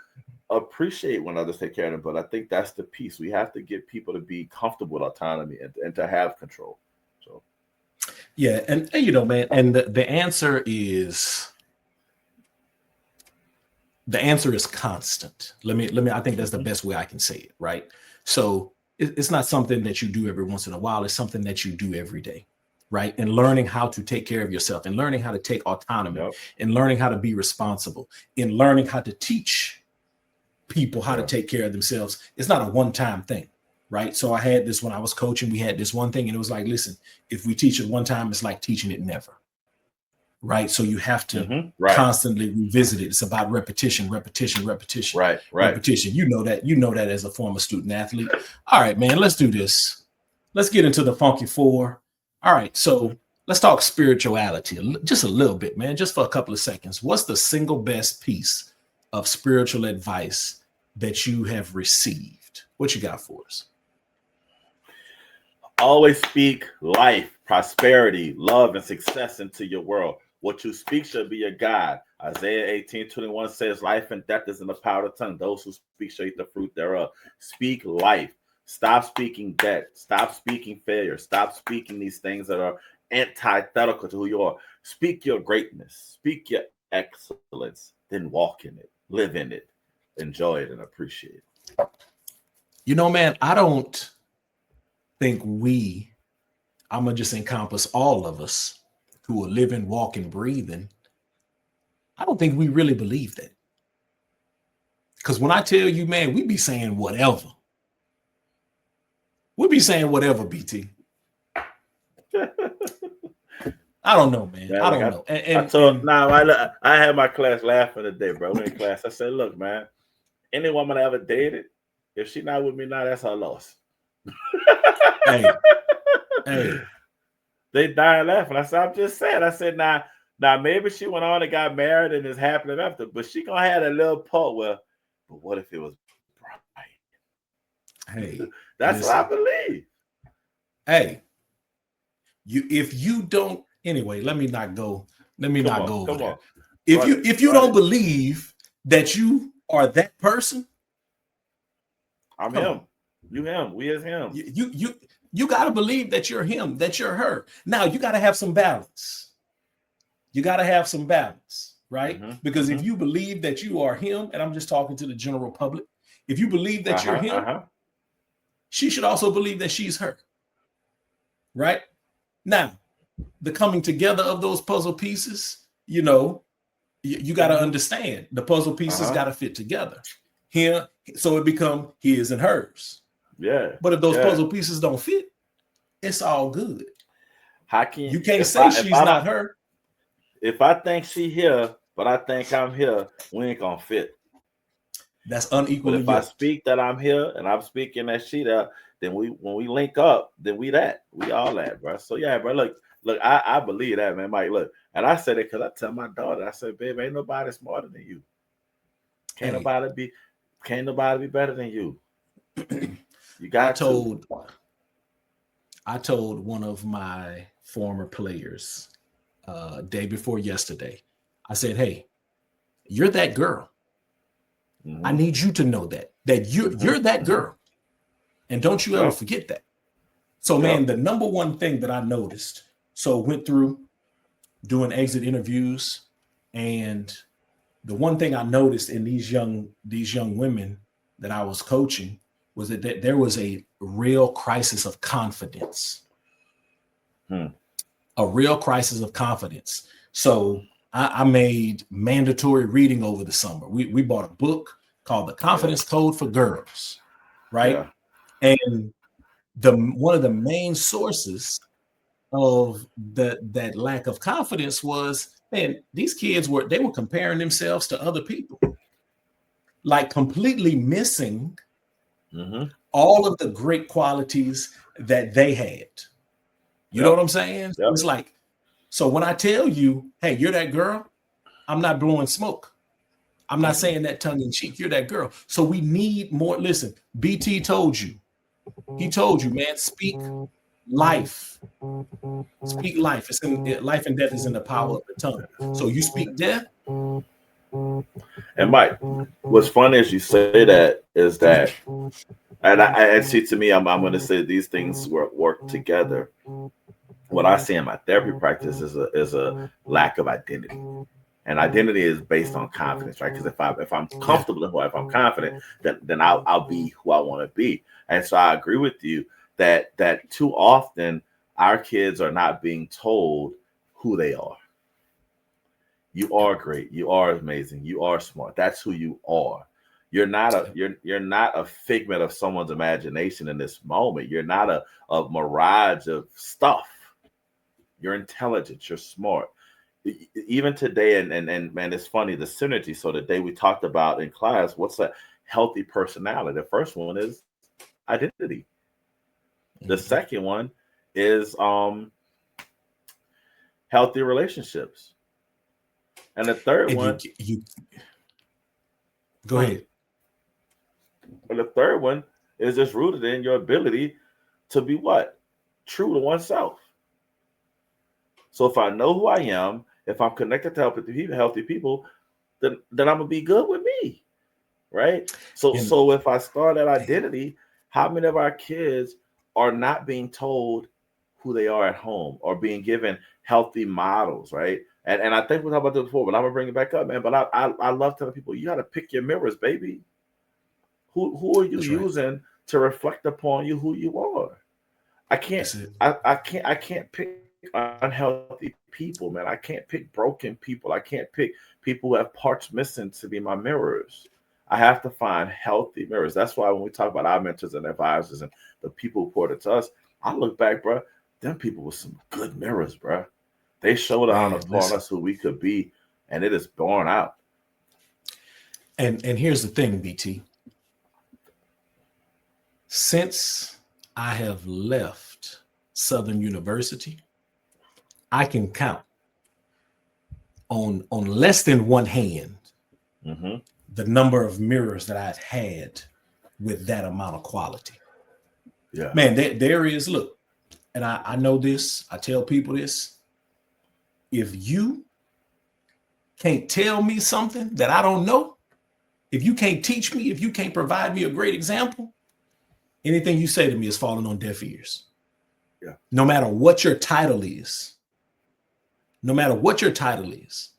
appreciate when others take care of them, but I think that's the piece. We have to get people to be comfortable with autonomy and to have control. So yeah, and you know, man, and the answer is constant. Let me I think that's the best way I can say it, right? So it's not something that you do every once in a while, it's something that you do every day, right? And learning how to take care of yourself, and learning how to take autonomy, and learning how to be responsible, and learning how to teach people how to take care of themselves. It's not a one-time thing, right? So I had this when I was coaching, we had this one thing, and it was like, listen, if we teach it one time, it's like teaching it never. Right. So you have to constantly revisit it. It's about repetition. Right. Repetition. You know that as a former student athlete. All right, man, let's do this. Let's get into the funky four. All right. So let's talk spirituality just a little bit, man, just for a couple of seconds. What's the single best piece of spiritual advice that you have received? What you got for us? Always speak life, prosperity, love, and success into your world. What you speak shall be your God. Isaiah 18:21 says, life and death is in the power of the tongue. Those who speak shall eat the fruit thereof. Speak life. Stop speaking death. Stop speaking failure. Stop speaking these things that are antithetical to who you are. Speak your greatness. Speak your excellence. Then walk in it. Live in it. Enjoy it and appreciate it. You know, man, I don't think I'm going to just encompass all of us who are living, walking, breathing. I don't think we really believe that. Because when I tell you, man, we be saying whatever. We be saying whatever, BT. I don't know, man. I don't know. I had my class laughing today, bro. In class, I said, look, man, any woman I ever dated, if she not with me now, that's her loss. Hey. They dying laughing. I said, I'm just saying. I said, now maybe she went on and got married and is happily after, but she gonna have a little part where, but what if it was Brian? Hey, that's what I believe. Hey, if you don't, anyway, let me not go over there. If you don't believe that you are that person, I'm him. You him. We is him. You got to believe that you're him, that you're her. Now, you got to have some balance. Right? Mm-hmm. Because if you believe that you are him, and I'm just talking to the general public, if you believe that you're him, she should also believe that she's her. Right? Now, the coming together of those puzzle pieces, you got to understand the puzzle pieces got to fit together. Here, so it become his and hers. Yeah. But if those puzzle pieces don't fit, it's all good. How can you can't say she's not her? If I think she here, but I think I'm here, we ain't gonna fit. That's unequally. But if I speak that I'm here and I'm speaking that she there, then when we link up, then we all that, bro. So yeah, bro. Look, I believe that, man, Mike. Look, and I said it because I tell my daughter, I said, babe, ain't nobody smarter than you. Can't nobody be. Can't nobody be better than you. You I got to. told one of my former players day before yesterday. I said, "Hey, you're that girl. I Mm-hmm. need you to know that you're that Mm-hmm. girl, and don't you ever Yep. forget that." So, man, Yep. the number one thing that I noticed, so went through doing exit interviews, and the one thing I noticed in these young women that I was coaching was that there was a real crisis of confidence, Hmm. a real crisis of confidence. So I made mandatory reading over the summer. We bought a book called The Yeah. Confidence Code for Girls, right? Yeah. And one of the main sources of that lack of confidence was, man, these kids were comparing themselves to other people, like completely missing Mm-hmm. all of the great qualities that they had. You know what Yep. I'm saying? So Yep. it's like, so when I tell you, hey, you're that girl, I'm not blowing smoke. I'm not Mm-mm. saying that tongue in cheek. You're that girl. So we need more. Listen, BT told you. He told you, man, speak life. Speak life. Life and death is in the power of the tongue. So you speak death. And Mike, what's funny as you say that is that, and see, to me, I'm going to say these things work together. What I see in my therapy practice is a lack of identity, and identity is based on confidence, right? Because if I'm Yeah. comfortable in who, if I'm confident, then I'll be who I want to be. And so I agree with you that too often our kids are not being told who they are. You are great. You are amazing. You are smart. That's who you are. You're not a figment of someone's imagination in this moment. You're not a mirage of stuff. You're intelligent. You're smart. Even today, and man, it's funny, the synergy. So the day we talked about in class, what's a healthy personality? The first one is identity. The Mhm. second one is healthy relationships. And the third And one, you go hmm, ahead. and the third one is just rooted in your ability to be what? True to oneself. So if I know who I am, if I'm connected to healthy people, then I'm gonna be good with me, right? So And so if I start at identity, how many of our kids are not being told who they are at home or being given healthy models, right? And I think we talked about this before, but I'm gonna bring it back up, man. But I love telling people you got to pick your mirrors, baby. Who are you that's right. using to reflect upon you who you are? I can't That's it. I can't pick unhealthy people, man. I can't pick broken people. I can't pick people who have parts missing to be my mirrors. I have to find healthy mirrors. That's why when we talk about our mentors and advisors and the people who poured it to us, I look back, bro. Them people were some good mirrors, bro. They showed on Man, upon listen. us who we could be, and it is borne out. And here's the thing, BT. Since I have left Southern University, I can count on less than one hand Hmm. the number of mirrors that I've had with that amount of quality. Yeah. Man, there is, look, and I know this, I tell people this. If you can't tell me something that I don't know, if you can't teach me, if you can't provide me a great example, anything you say to me is falling on deaf ears. Yeah. No matter what your title is, no matter what your title is,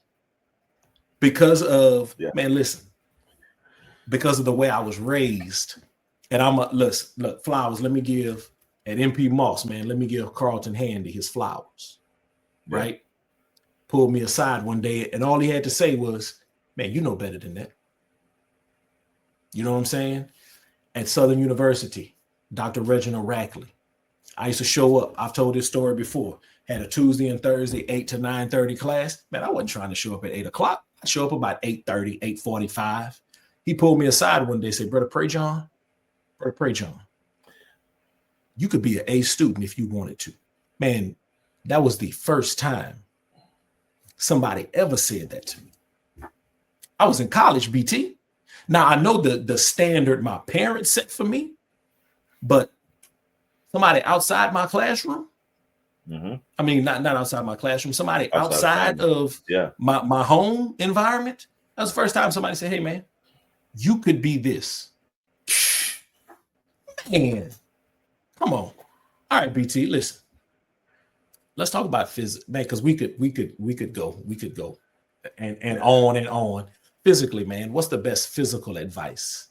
because of, Yeah. man, listen, because of the way I was raised. And look, flowers, let me give at MP Moss, man, let me give Carlton Handy his flowers, Yeah. right? Pulled me aside one day, and all he had to say was, man, you know better than that. You know what I'm saying? At Southern University, Dr. Reginald Rackley. I used to show up. I've told this story before. Had a Tuesday and Thursday, 8 to 9:30 class. Man, I wasn't trying to show up at 8 o'clock. I'd show up about 8:30, 8:45. He pulled me aside one day and said, Brother Pray John, you could be an A student if you wanted to. Man, that was the first time somebody ever said that to me. I was in college, BT. Now I know the standard my parents set for me, but somebody outside my classroom, I mean, not outside my classroom, somebody outside of my home environment. That's the first time somebody said, hey man, you could be this. Man, come on. All right, BT, listen. Let's talk about physics, man, because we could go and on and on. Physically, man, what's the best physical advice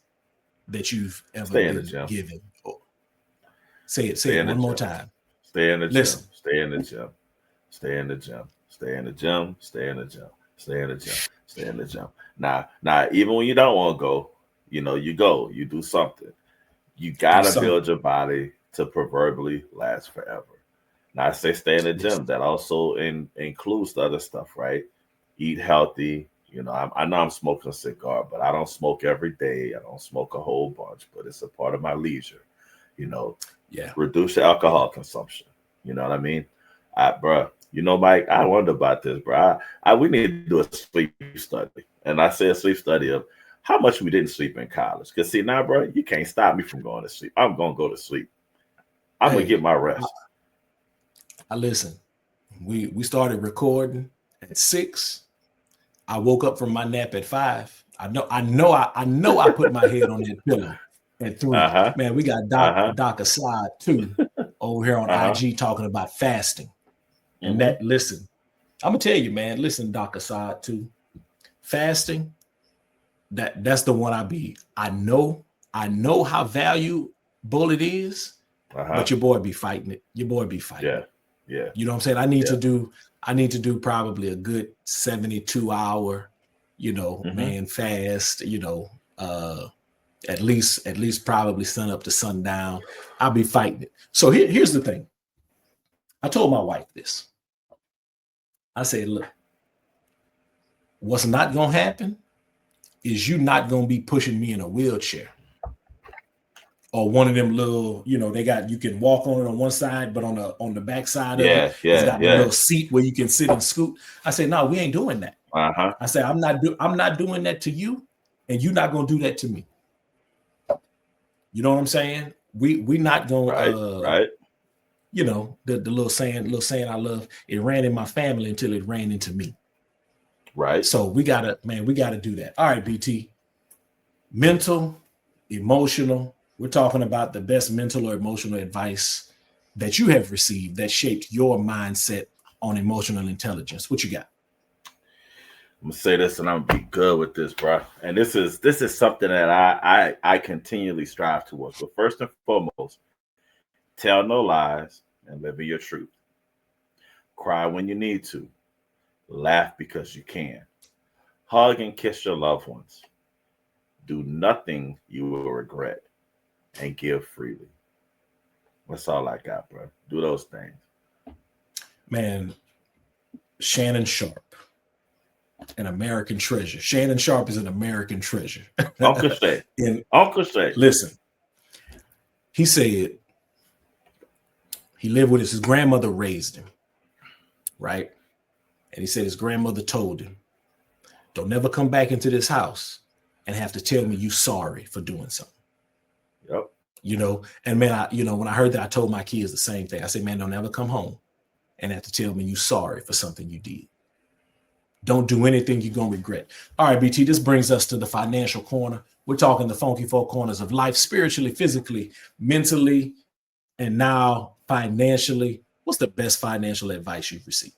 that you've ever been given? Oh, say it one more time. Stay in the gym. Stay in the gym. Stay in the gym. Stay in the gym. Stay in the gym. Stay in the gym. Stay in the gym. Now, even when you don't want to go, you go. You do something. You gotta build your body to proverbially last forever. Now, I say stay in the gym. That also includes the other stuff, right? Eat healthy. I know I'm smoking a cigar, but I don't smoke every day. I don't smoke a whole bunch, but it's a part of my leisure. Reduce your alcohol consumption. You know what I mean? Bro, Mike, I wonder about this, bro. We need to do a sleep study. And I say a sleep study of how much we didn't sleep in college. Because see, now, bro, you can't stop me from going to sleep. I'm going to go to sleep. I'm going to get my rest. I listen. We started recording at 6. I woke up from my nap at 5. I know I put my head on that pillow at 3. Man, we got Doc Assad too over here on IG talking about fasting. And that, listen, I'm gonna tell you, man, listen, Doc Assad too. Fasting, that's the one I know how valuable it is, but your boy be fighting it. Your boy be fighting it. Yeah. You know what I'm saying? I need to do probably a good 72 hour, man, fast, at least probably sun up to sundown. I'll be fighting it. So here's the thing. I told my wife this. I said, look, what's not going to happen is you not going to be pushing me in a wheelchair. Or one of them little, you can walk on it on one side, but on the back side of it, it's got a little seat where you can sit and scoot. I say, no, we ain't doing that. I say, I'm not doing that to you, and you're not gonna do that to me. You know what I'm saying? We not gonna right. The little saying I love, it ran in my family until it ran into me. Right. So we gotta do that. All right, BT. Mental, emotional. We're talking about the best mental or emotional advice that you have received that shaped your mindset on emotional intelligence. What you got? I'm gonna say this, and I'm gonna be good with this, bro. And this is something that I continually strive towards. But first and foremost, tell no lies and live in your truth. Cry when you need to. Laugh because you can. Hug and kiss your loved ones. Do nothing you will regret. And give freely. That's all I got, bro. Do those things. Man, Shannon Sharp, an American treasure. Shannon Sharp is an American treasure. Uncle Shay. Uncle Shay. Listen, he said he lived with his grandmother raised him, right? And he said his grandmother told him, don't never come back into this house and have to tell me you sorry for doing something. Yep. And man, when I heard that, I told my kids the same thing. I said, man, don't ever come home and have to tell me you sorry for something you did. Don't do anything you're going to regret. All right, BT, this brings us to the financial corner. We're talking the funky four corners of life, spiritually, physically, mentally, and now financially. What's the best financial advice you've received?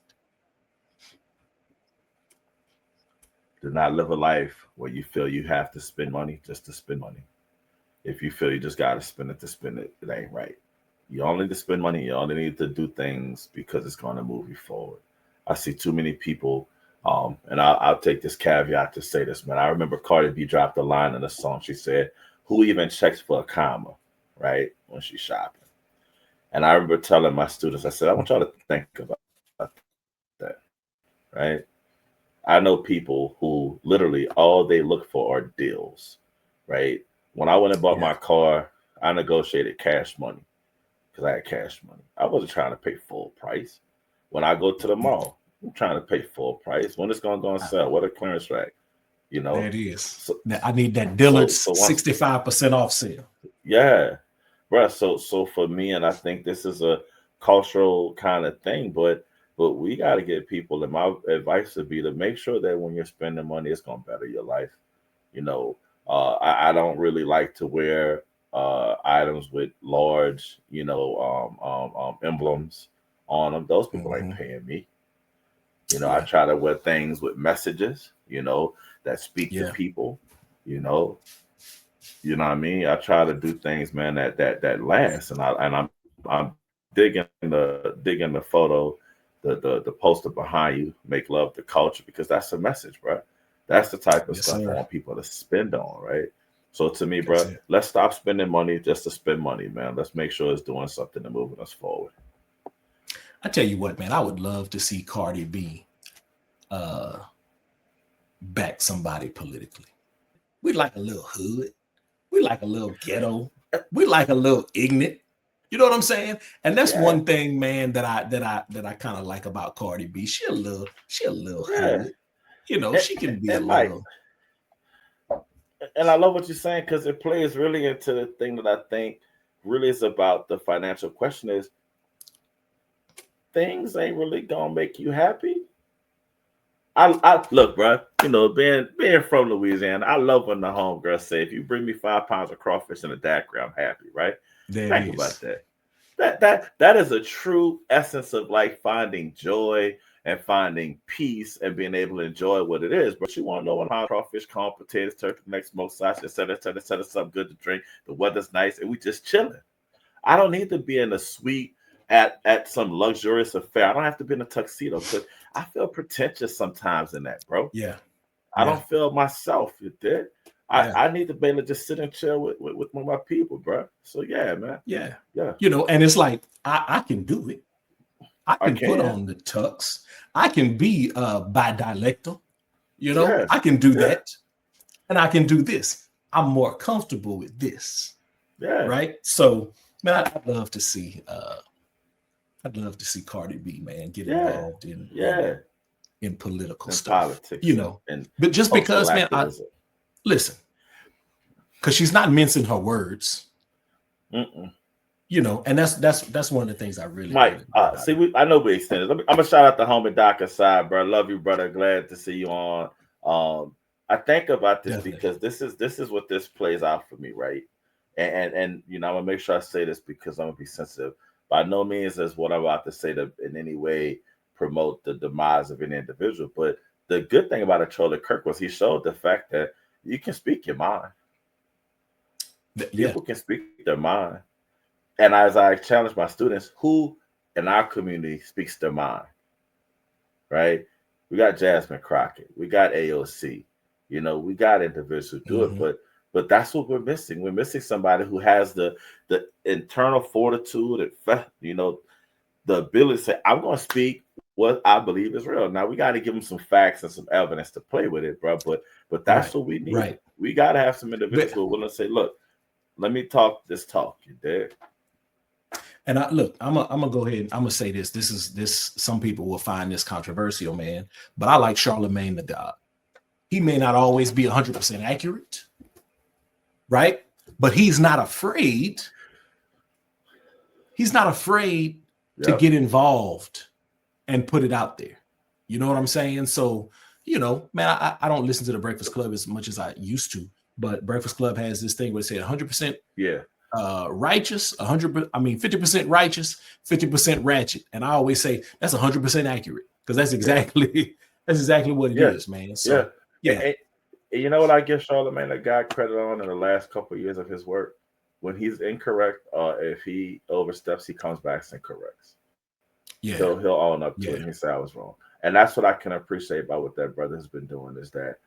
Do not live a life where you feel you have to spend money just to spend money. If you feel you just got to spend it, it ain't right. You only need to spend money. You only need to do things because it's going to move you forward. I see too many people, and I'll take this caveat to say this, man. I remember Cardi B dropped a line in a song. She said, who even checks for a comma, right, when she's shopping? And I remember telling my students, I said, I want y'all to think about that, right? I know people who literally all they look for are deals, right? When I went and bought my car, I negotiated cash money because I had cash money. I wasn't trying to pay full price. When I go to the mall, I'm trying to pay full price. When it's going to go on sale? What a clearance rack. you There know. it is. So Now, I need that so Dillard's so once 65% off sale. yeah, bruh. So for me, and I think this is a cultural kind of thing, but we got to get people. And my advice would be to make sure that when you're spending money, it's gonna better your life. You know, I don't really like to wear items with large, emblems on them. Those people ain't Mhm. paying me. I Yeah. try to wear things with messages, that speak to Yeah. people. You know, you know what I mean. I try to do things, man, that last, and I'm digging the photo, the poster behind you, make love to culture, because that's a message, bro. That's the type of Yes, stuff I sir. want people to spend on, right? So to me, That's bro, it. let's stop spending money just to spend money, man. Let's make sure it's doing something to moving us forward. I tell you what, man, I would love to see Cardi B uh back somebody politically. We like a little hood. We like a little ghetto. We like a little ignorant. You know what I'm saying? And that's Yeah, one thing, man, that I kind of like about Cardi B. She a little yeah, hood. You know, and, she can be a and like, little. and I love what you're saying because it plays really into the thing that I think really is about the financial question is things ain't really gonna make you happy. I look, bro. Being from Louisiana, I love when the homegirl say, "If you bring me 5 pounds of crawfish and a daiquiri, I'm happy." Right? There it Think about is. that. That is a true essence of like finding joy and finding peace and being able to enjoy what it is. But you want to know what pound crawfish, corn, potatoes, turkey, neck, smoked sausage, et cetera, something good to drink. The weather's nice, and we just chilling. I don't need to be in a suite at some luxurious affair. I don't have to be in a tuxedo because I feel pretentious sometimes in that, bro. Yeah. I Yeah. don't feel myself. You did. I, Yeah. I need to be able to just sit and chill with my people, bro. So yeah, man. Yeah. Yeah, And it's like I can do it. I I can put can. on the tux. I can be bidialectal. Yeah, I can do yeah, that. And I can do this. I'm more comfortable with this. yeah, Right. So, man, I'd love to see Cardi B, man, get yeah, involved in yeah. political And stuff. politics and But just cultural because, man, I activism. listen, because she's not mincing her words, Mm-mm. and that's one of the things I really, Mike, really like about her. I know we extended. I'm gonna shout out the homie Doc aside, bro. Love you, brother. Glad to see you on. I think about this Definitely. because this is what this plays out for me, right? And I'm gonna make sure I say this because I'm gonna be sensitive. By no means is what I'm about to say to in any way promote the demise of any individual. But the good thing about a Charlie Kirk was he showed the fact that you can speak your mind. Yeah. People can speak their mind. And as I challenge my students, who in our community speaks their mind, right? We got Jasmine Crockett, we got AOC, we got individuals who do it, Hmm. but that's what we're missing. We're missing somebody who has the internal fortitude and the ability to say, I'm going to speak what I believe is real. Now we got to give them some facts and some evidence to play with it, bro. But that's Right. what we need. Right. We got to have some individuals But who are willing to say, look, let me talk this talk. You did. and I'm gonna go ahead and I'm gonna say this. This some people will find this controversial, man. But I like Charlemagne the God. He may not always be 100% accurate, right? But he's not afraid to Yep. get involved and put it out there. You know what I'm saying? So, man, I don't listen to the Breakfast Club as much as I used to, but Breakfast Club has this thing where they say 100% Yeah. righteous, 50% righteous, 50% ratchet. And I always say that's 100% accurate because that's Yeah. exactly that's exactly what it Yeah. is, man. Yeah. So, And, yeah. and you know what I give Charlemagne a guy credit on in the last couple of years of his work? When he's incorrect, if he oversteps, he comes back and corrects. Yeah. He'll own up to it Yeah. and he say I was wrong. And that's what I can appreciate about what that brother has been doing is that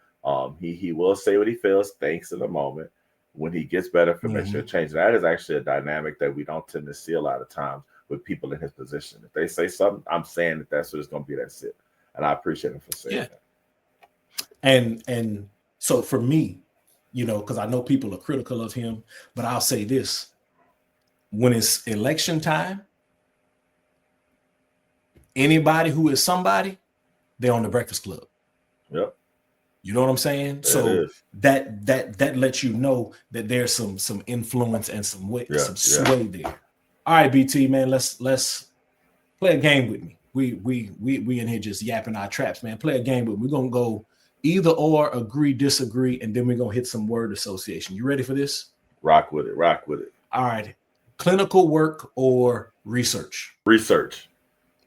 he will say what he feels, thanks in the moment. When he gets better information, Mm-hmm. change. That is actually a dynamic that we don't tend to see a lot of times with people in his position. If they say something, I'm saying that that's what it's going to be. That's it. And I appreciate him for saying Yeah. that. And so for me, because I know people are critical of him, but I'll say this: when it's election time, anybody who is somebody, they're on the Breakfast Club. Yep. You know what I'm saying? That So is. that lets you know that there's some influence and some Yeah. sway there. All right, BT man, let's play a game with me. We in here just yapping our traps, man. Play a game with me. We're gonna go either or, agree, disagree, and then we're gonna hit some word association. You ready for this? Rock with it. Rock with it. All right. Clinical work or research? Research.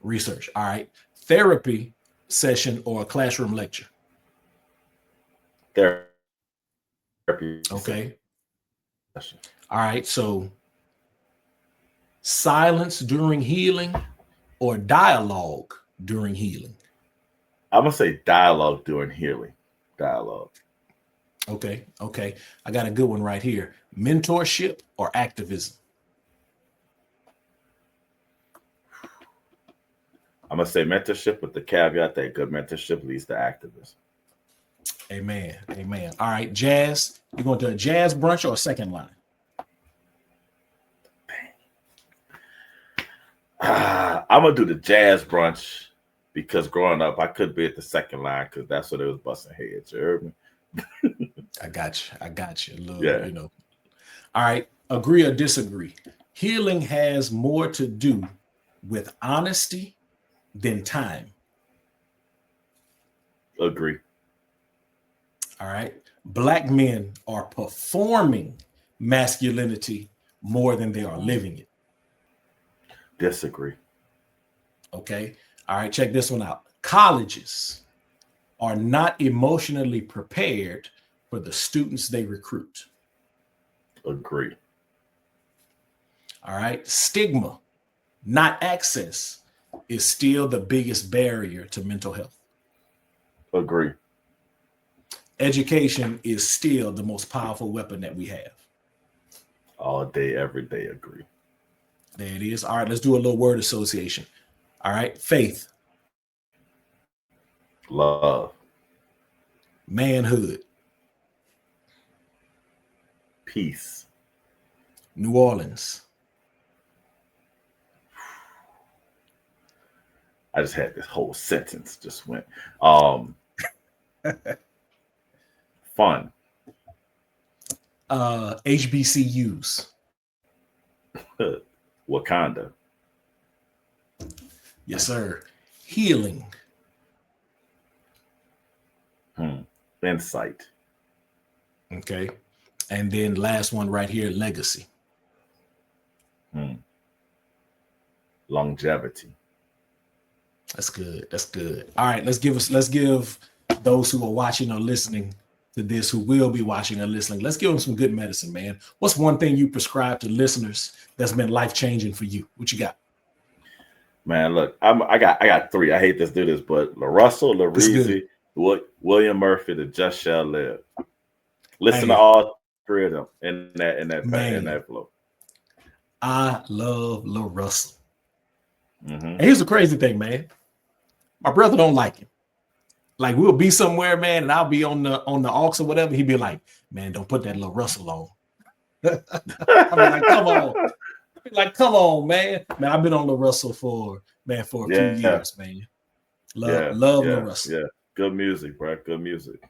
Research. All right. Therapy session or a classroom lecture? Therapy. Okay. Session. All right. So silence during healing or dialogue during healing? I'm gonna say dialogue during healing. Dialogue. Okay. Okay. I got a good one right here. Mentorship or activism? I'm gonna say mentorship with the caveat that good mentorship leads to activism. Amen. Amen. All right. Jazz. You going to a jazz brunch or a second line? I'm gonna do the jazz brunch because growing up I could be at the second line because that's what it was busting heads. You heard me? I got you. I got you. A little, Yeah. you know. All right. Agree or disagree? Healing has more to do with honesty than time. Agree. All right. Black men are performing masculinity more than they are living it. Disagree. Okay. All right. Check this one out. Colleges are not emotionally prepared for the students they recruit. Agree. All right. Stigma, not access, is still the biggest barrier to mental health. Agree. Education is still the most powerful weapon that we have. All day, every day. Agree. There it is. All right. Let's do a little word association. All right. Faith, Love. manhood, Peace. New Orleans, I just had this whole sentence just went. Fun. HBCUs. Wakanda. Yes, sir. Healing. Insight. Okay. And then last one right here, legacy. Longevity. That's good. That's good. All right, let's give those who are watching or listening to this, who will be watching or listening, let's give them some good medicine, man. What's one thing you prescribe to listeners that's been life-changing for you? What you got? Man, look, I got three. I hate to do this, but LaRussell, Lareezy, William Murphy, the Just Shall Live. Listen to all three of them in that flow. I love LaRussell. Mm-hmm. And here's the crazy thing, man. My brother don't like him. Like, we'll be somewhere, man, and I'll be on the aux or whatever. He'd be like, man, don't put that LaRussell on. I'll be like, come on. Like, come on, man. Man, I've been on LaRussell for a few years, man. Love LaRussell. Yeah, good music, bro. Good music.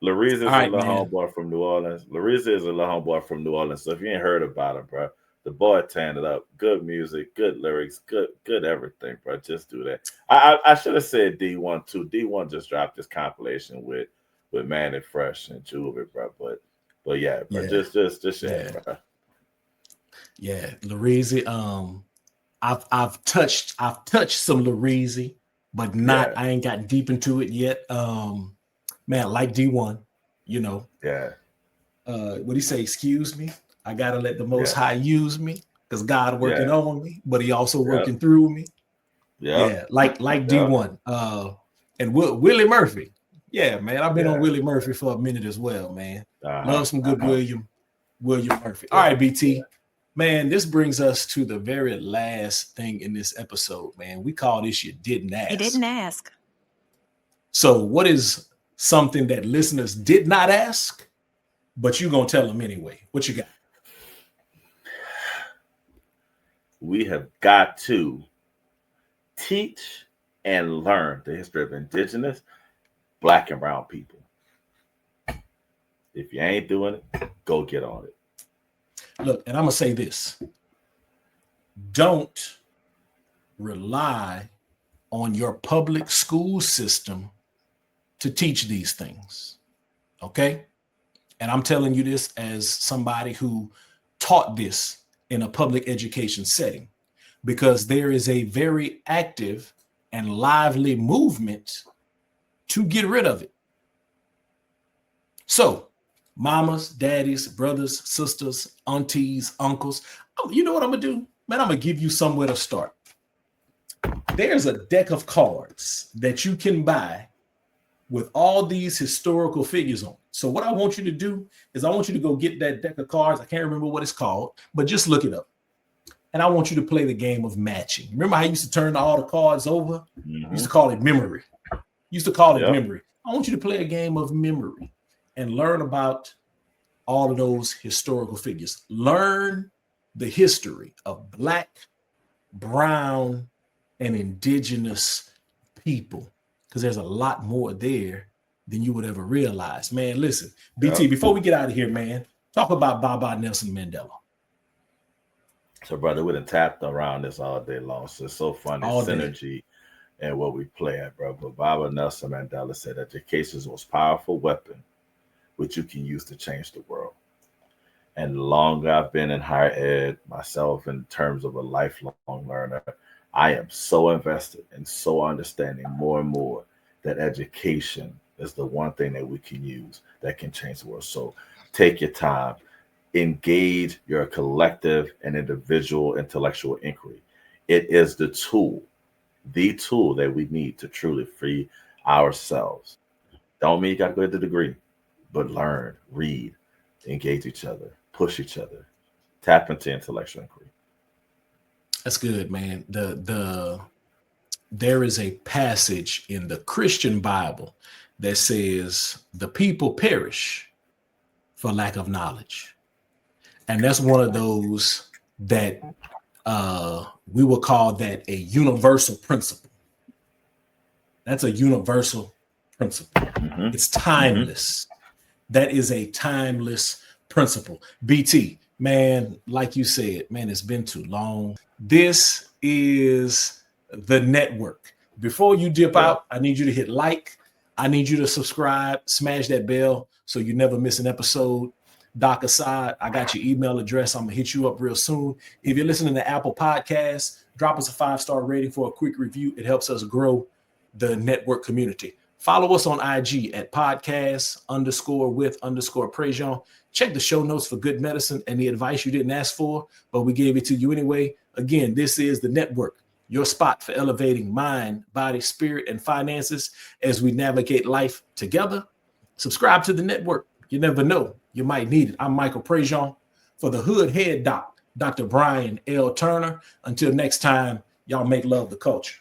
Lareezy is a little homeboy from New Orleans. Lareezy is a little homeboy from New Orleans. So if you ain't heard about him, bro, the boy tanned it up. Good music, good lyrics, good everything, bro. Just do that. I should have said D1 too. D1 just dropped this compilation with Man and Fresh and Juvie, bro. But yeah, bro. Just bro. Yeah, Lareezy. I've touched some Lareezy, but not. I ain't gotten deep into it yet. Man, like D1, you know. Yeah. What do you say? Excuse me. I gotta let the Most High use me because God working on me, but He also working through me. Yeah, like D1. And Willie Murphy. Yeah, man. I've been on Willie Murphy for a minute as well, man. Love some good William Murphy. All right, BT. Man, this brings us to the very last thing in this episode, man. We call this You Didn't Ask. You didn't ask. So what is something that listeners did not ask, but you're going to tell them anyway? What you got? We have got to teach and learn the history of indigenous Black and brown people. If you ain't doing it, go get on it. Look, and I'm going to say this. Don't rely on your public school system to teach these things. Okay? And I'm telling you this as somebody who taught this in a public education setting, because there is a very active and lively movement to get rid of it. So, mamas, daddies, brothers, sisters, aunties, uncles, you know what I'm going to do? Man, I'm going to give you somewhere to start. There's a deck of cards that you can buy with all these historical figures on it. So what I want you to do is I want you to go get that deck of cards. I can't remember what it's called, but just look it up. And I want you to play the game of matching. Remember how I used to turn all the cards over? Mm-hmm. Used to call it memory. Memory. I want you to play a game of memory and learn about all of those historical figures. Learn the history of Black, brown, and indigenous people, because there's a lot more there than you would ever realize. Man, listen, BT, before we get out of here, man, talk about Baba Nelson Mandela. So, brother, we done tapped around this all day long. So it's so funny, all synergy and what we play at, bro. But Baba Nelson Mandela said education is the most powerful weapon which you can use to change the world. And the longer I've been in higher ed myself in terms of a lifelong learner, I am so invested and so understanding more and more that education is the one thing that we can use that can change the world. So take your time, engage your collective and individual intellectual inquiry. It is the tool that we need to truly free ourselves. Don't mean you got to go get the degree, but learn, read, engage each other, push each other, tap into intellectual inquiry. That's good, man. There is a passage in the Christian Bible that says the people perish for lack of knowledge. And that's one of those that we will call that a universal principle. That's a universal principle. Mm-hmm. It's timeless. Mm-hmm. That is a timeless principle. BT, man, like you said, man, it's been too long. This is the network. Before you dip out, I need you to hit like. I need you to subscribe, smash that bell so you never miss an episode. Doc Assad, I got your email address. I'm going to hit you up real soon. If you're listening to Apple Podcasts, drop us a 5-star rating for a quick review. It helps us grow the network community. Follow us on IG at podcast_with_Prejean. Check the show notes for good medicine and the advice you didn't ask for, but we gave it to you anyway. Again, this is the network, your spot for elevating mind, body, spirit, and finances as we navigate life together. Subscribe to the network. You never know. You might need it. I'm Michael Prejean for the Hood Head Doc, Dr. Brian L. Turner. Until next time, y'all make love the culture.